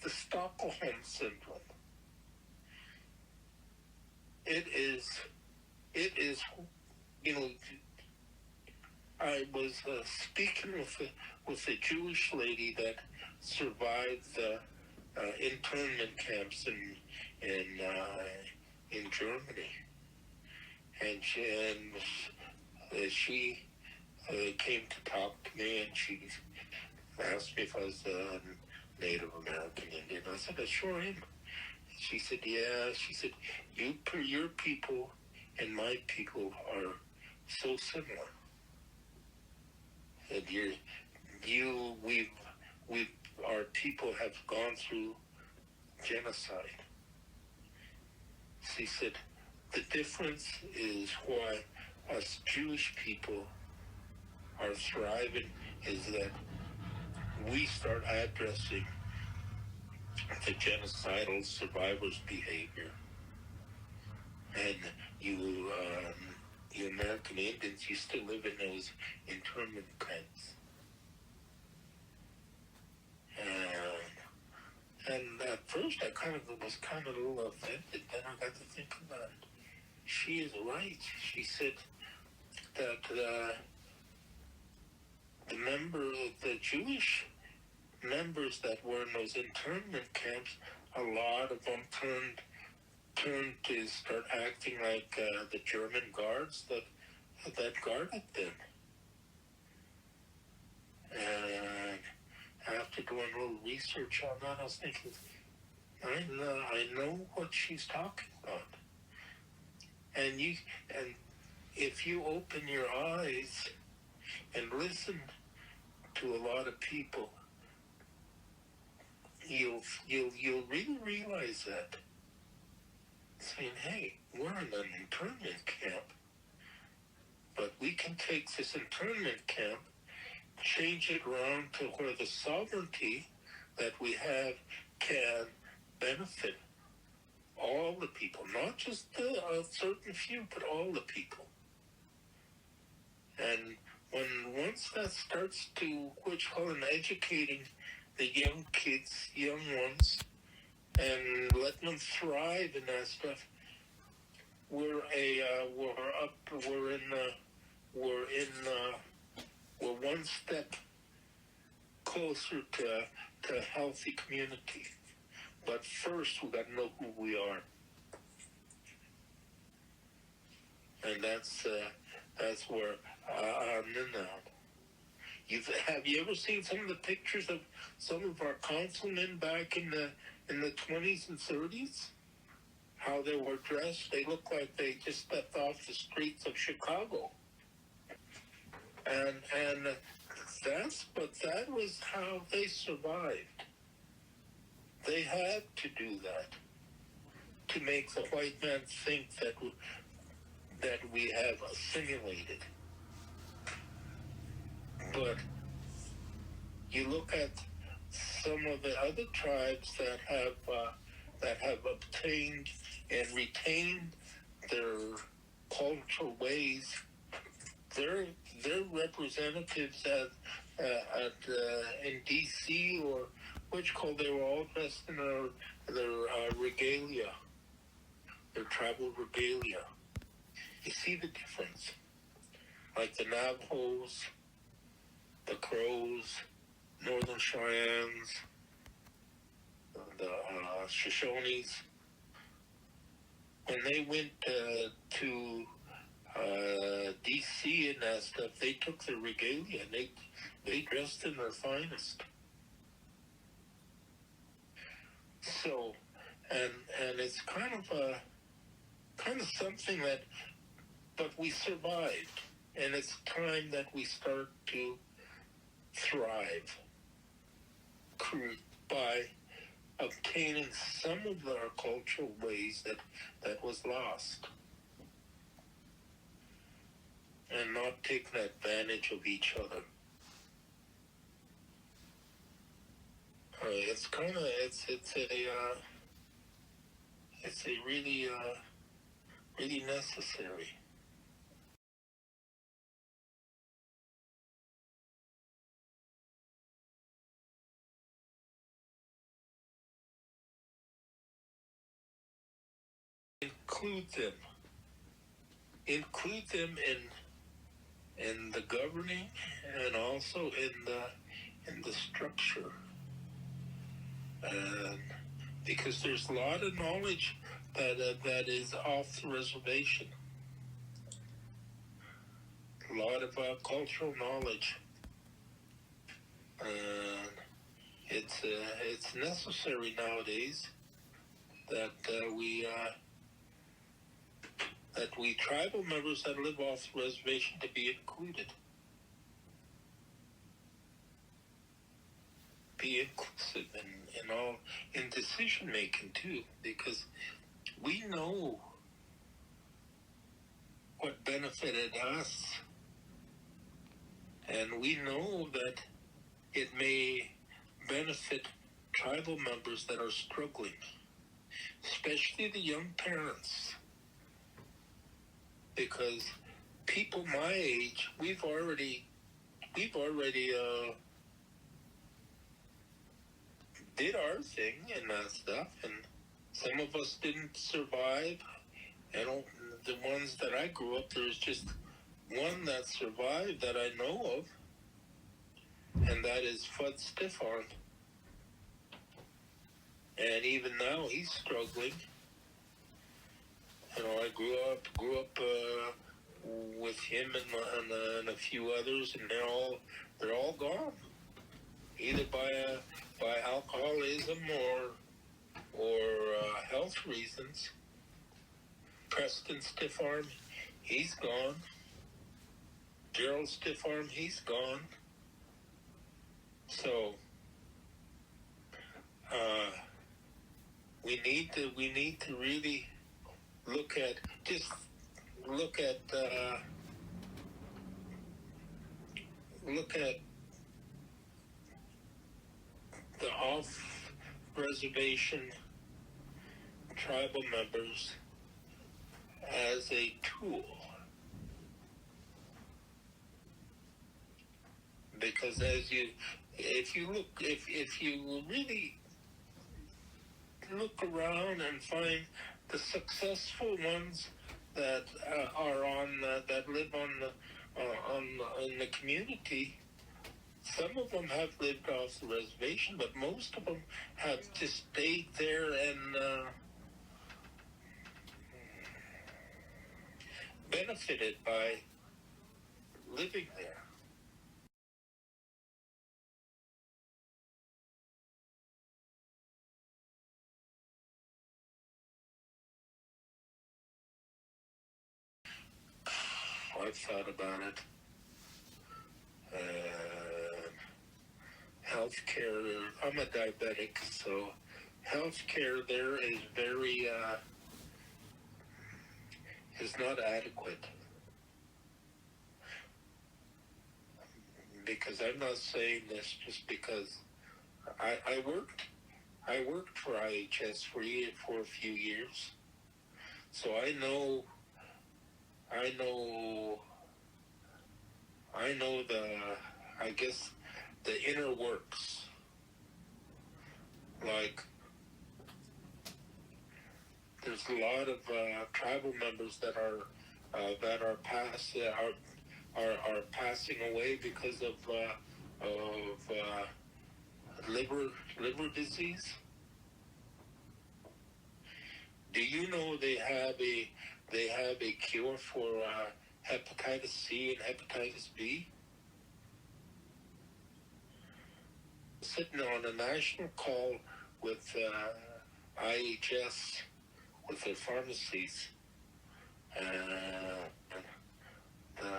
the Stockholm syndrome. It is, you know, I was speaking with a Jewish lady that survived the internment camps in Germany, and she came to talk to me, and she asked me if I was a Native American Indian. I said, I sure am. She said, yeah. She said, your people and my people are so similar. And our people have gone through genocide. She said, the difference is why us Jewish people are thriving is that we start addressing the genocidal survivors' behavior. And you American Indians, you still live in those internment camps. And at first I was a little offended. Then I got to think about it. She is right. She said that the Jewish members that were in those internment camps, a lot of them turned to start acting like the German guards that guarded them. And after doing a little research on that, I was thinking, I know what she's talking about. And if you open your eyes and listen to a lot of people, you'll really realize that. Saying, hey, we're in an internment camp, but we can take this internment camp, change it around to where the sovereignty that we have can benefit all the people, not just a certain few, but all the people. And once that starts to, what you call educating the young kids, young ones, and letting them thrive in that stuff, we're one step closer to a healthy community. But first, we got to know who we are, and that's where I'm in now. Have you ever seen some of the pictures of some of our councilmen back in the 20s and 30s? How they were dressed? They looked like they just stepped off the streets of Chicago. And that was how they survived. They had to do that to make the white man think that we have assimilated. But you look at some of the other tribes that have obtained and retained their cultural ways. They're representatives in D.C. or they were all dressed in their regalia, their tribal regalia. You see the difference, like the Navajos, the Crows, Northern Cheyennes, the Shoshones. When they went to D.C. and that stuff, they took their regalia and they dressed in their finest. So, and it's kind of something that, but we survived, and it's time that we start to thrive by obtaining some of our cultural ways that was lost, and not taking advantage of each other. it's a really, really necessary. Include them in the governing and also in the structure, and because there's a lot of knowledge that is off the reservation, a lot of cultural knowledge, and it's necessary nowadays that we tribal members that live off the reservation to be included. Be inclusive in decision making too, because we know what benefited us, and we know that it may benefit tribal members that are struggling, especially the young parents, because people my age, we've already did our thing and that stuff, and some of us didn't survive. The ones that I grew up, there's just one that survived that I know of, and that is Fudd Stiffarm. And even now, he's struggling. I grew up with him and a few others, and they're all gone, either by alcoholism or health reasons. Preston Stiffarm, he's gone. Gerald Stiffarm, he's gone. So we need to really look at the off-reservation tribal members as a tool, because if you really look around and find the successful ones that that live in the community, some of them have lived off the reservation, but most of them have just stayed there and benefited by living there. I've thought about it. Healthcare, I'm a diabetic, so healthcare there is is not adequate. Because I'm not saying this just because I worked for IHS for a few years, so I know the inner works. Like, there's a lot of tribal members that are passing away because of liver disease. Do you know they have a cure for hepatitis C and hepatitis B? Sitting on a national call with IHS, with their pharmacies, the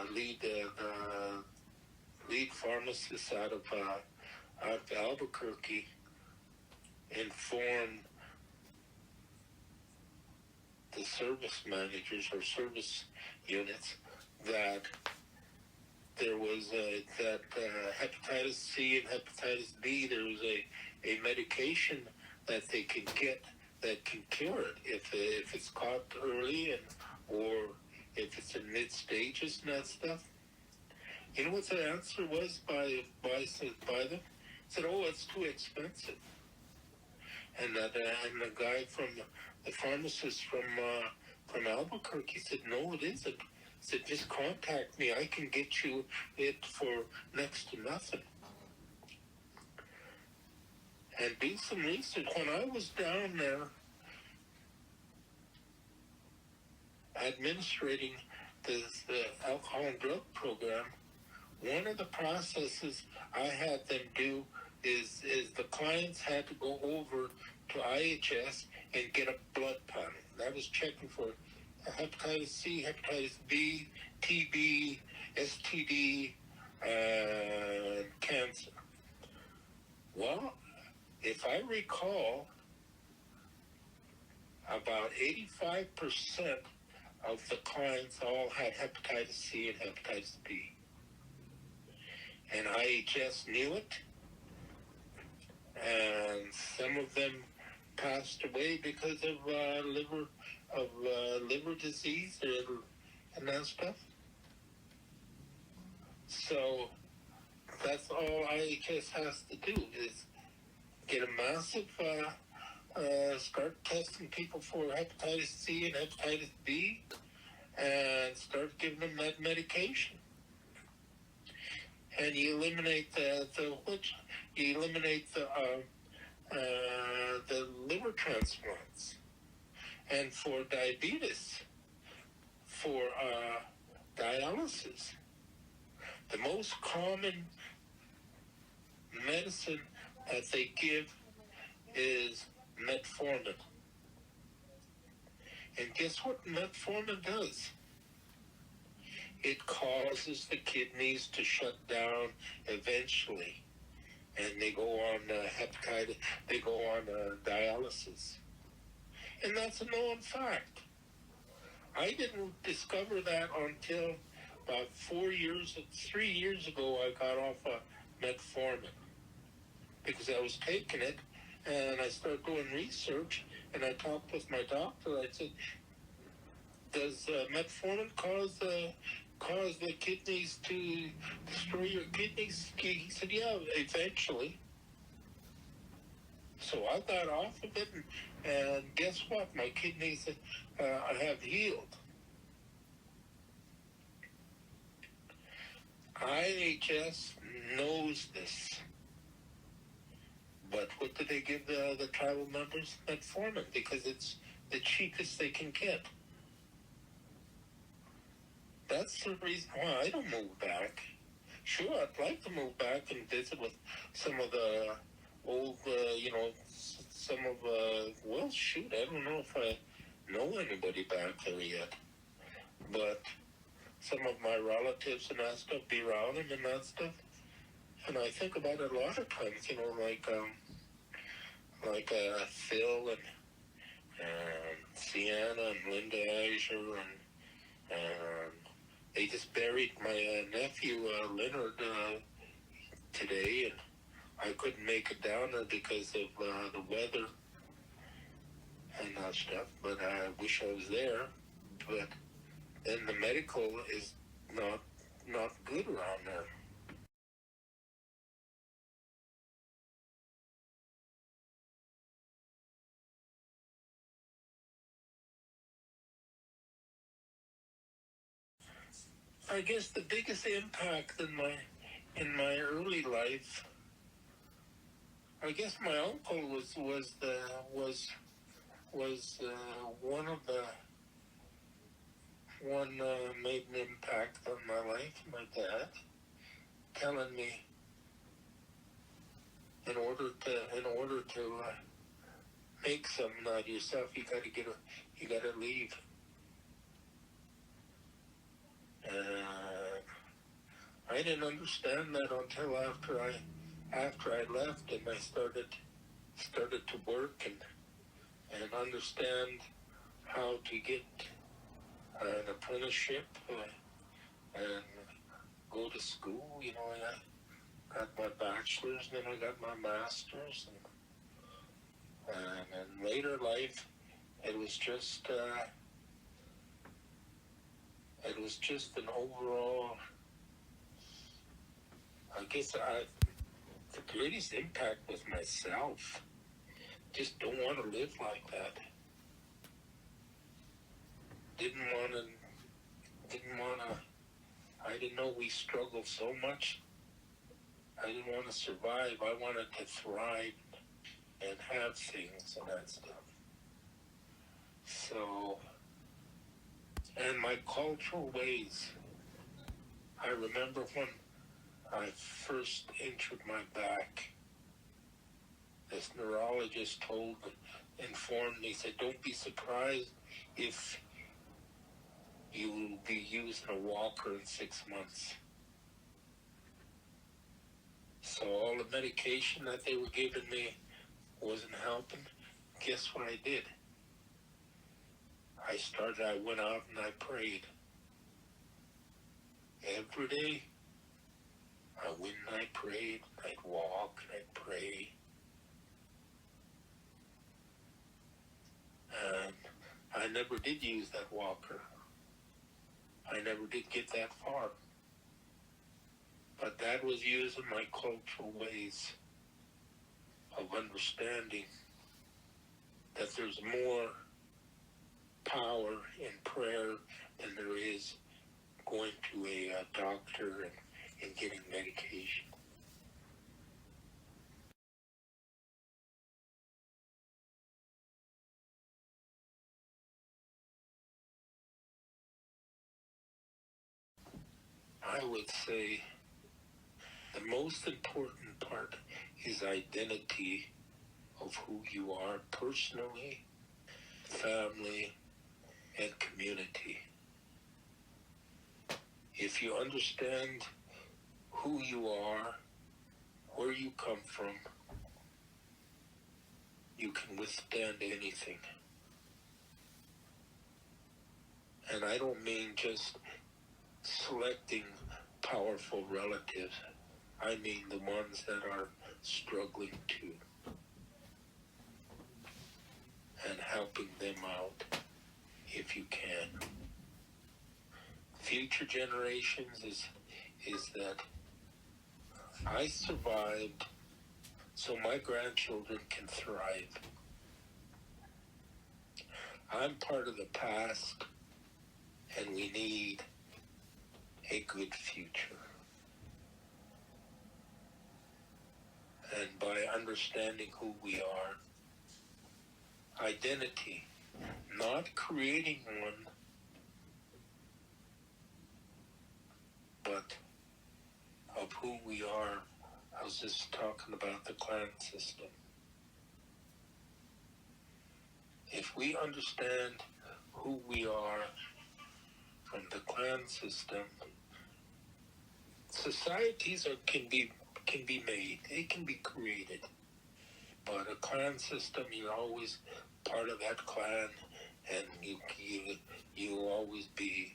lead pharmacist out of Albuquerque informed the service managers or service units that there was that hepatitis C and hepatitis B, there was a medication that they could get that can cure it if it's caught early or if it's in mid stages and that stuff. You know what the answer was by them? Said, "Oh, it's too expensive." And the guy from the pharmacist from Albuquerque said, "No, it isn't." He said, "Just contact me. I can get you it for next to nothing." And do some research. When I was down there administrating the alcohol and drug program, one of the processes I had them do is the clients had to go over to IHS and get a blood panel. That was checking for hepatitis C, hepatitis B, TB, STD, and cancer. Well, if I recall, about 85% of the clients all had hepatitis C and hepatitis B. And IHS knew it, and some of them passed away because of liver disease and that stuff. So that's all IHS has to do is get a massive start testing people for hepatitis C and hepatitis B, and start giving them that medication. And you eliminate the liver transplants. And for diabetes, for dialysis, the most common medicine that they give is metformin. And guess what metformin does? It causes the kidneys to shut down eventually, and they go on dialysis. And that's a known fact. I didn't discover that until about 3 years ago. I got off metformin because I was taking it, and I started doing research, and I talked with my doctor. I said, "Does metformin cause the kidneys to destroy your kidneys?" He said, "Yeah, eventually." So I got off of it, and guess what? My kidneys have healed. IHS knows this. But what do they give the tribal members? Metformin, because it's the cheapest they can get. That's the reason why I don't move back. Sure, I'd like to move back and visit with some of the old, well, shoot, I don't know if I know anybody back there yet. But some of my relatives and that stuff, be around them and that stuff. And I think about it a lot of times, like Phil and Sienna and Linda Azure, and they just buried my nephew Leonard today, and I couldn't make it down there because of the weather and that stuff. But I wish I was there. But then the medical is not good around there. I guess the biggest impact in my early life, I guess my uncle was one made an impact on my life. My dad telling me in order to make something out of yourself, you gotta leave. I didn't understand that until after I left, and I started to work and understand how to get an apprenticeship and go to school. I got my bachelor's, and then I got my master's, and later life, it was just an overall, I guess the greatest impact was myself. Just don't want to live like that. I didn't know we struggled so much. I didn't want to survive. I wanted to thrive and have things and that stuff. So, and my cultural ways. I remember when I first injured my back, this neurologist informed me, said, don't be surprised if you will be using a walker in 6 months. So all the medication that they were giving me wasn't helping. Guess what I did? I went out and I prayed. Every day, I went and I prayed. I'd walk and I'd pray. And I never did use that walker. I never did get that far. But that was using my cultural ways of understanding that there's more power in prayer than there is going to a doctor and getting medication. I would say the most important part is identity of who you are personally, family, and community. If you understand who you are, where you come from, you can withstand anything. And I don't mean just selecting powerful relatives. I mean the ones that are struggling too. And helping them out if you can. Future generations is that I survived so my grandchildren can thrive. I'm part of the past, and we need a good future. And by understanding who we are, identity, not creating one, but of who we are. I was just talking about the clan system. If we understand who we are from the clan system, societies can be made. They can be created. But a clan system, you're always part of that clan, and you always be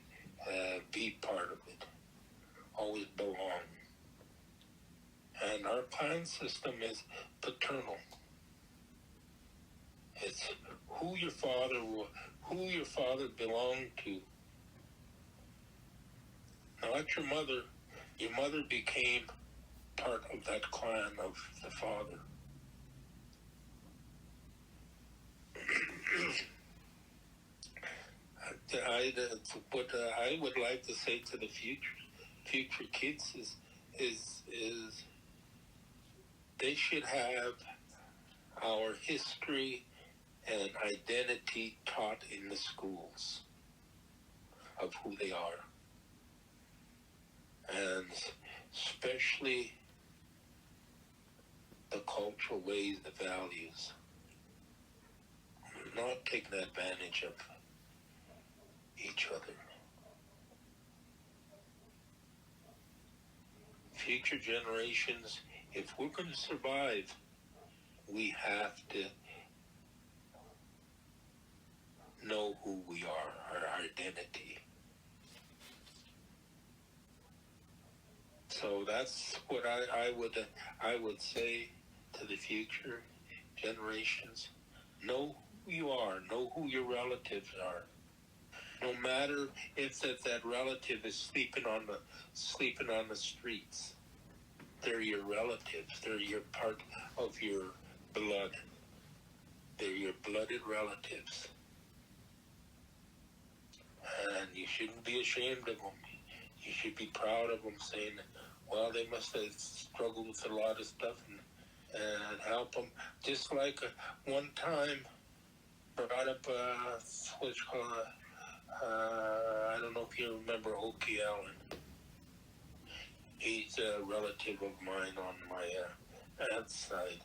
part of it. Always belong. And our clan system is paternal. It's who your father belonged to. Not your mother. Your mother became part of that clan of the father. What I would like to say to the future kids is they should have our history and identity taught in the schools of who they are. And especially the cultural ways, the values. Not taking advantage of each other. Future generations, if we're going to survive, we have to know who we are, our identity. So that's what I would say to the future generations. Know you are. Know who your relatives are. No matter if that relative is sleeping on the streets. They're your relatives. They're your part of your blood. They're your blooded relatives. And you shouldn't be ashamed of them. You should be proud of them, saying, well, they must have struggled with a lot of stuff and help them. Just like one time, brought up what's called, I don't know if you remember Okie Allen. He's a relative of mine on my aunt's side.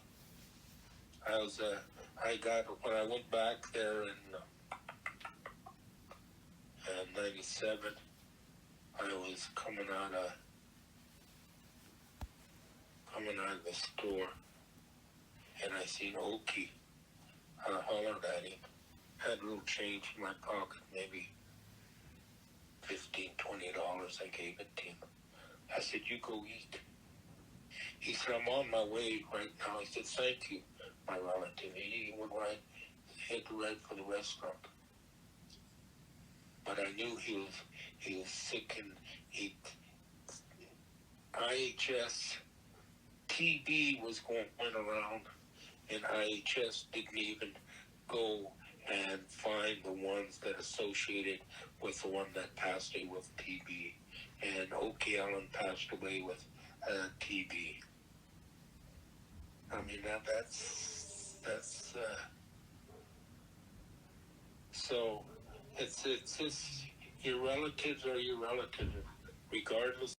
When I went back there in 97, I was coming out of the store, and I seen Okie. I hollered at him. Had a little change in my pocket, maybe $15, $20. I gave it to him. I said, you go eat. He said, I'm on my way right now. I said, thank you, my relative. He went right, hit the red for the restaurant. But I knew he was sick, and IHS TB was going around, and IHS didn't even go and find the ones that associated with the one that passed away with TB. And Okie Allen passed away with TB. I mean, that's so it's just, your relatives are your relatives, regardless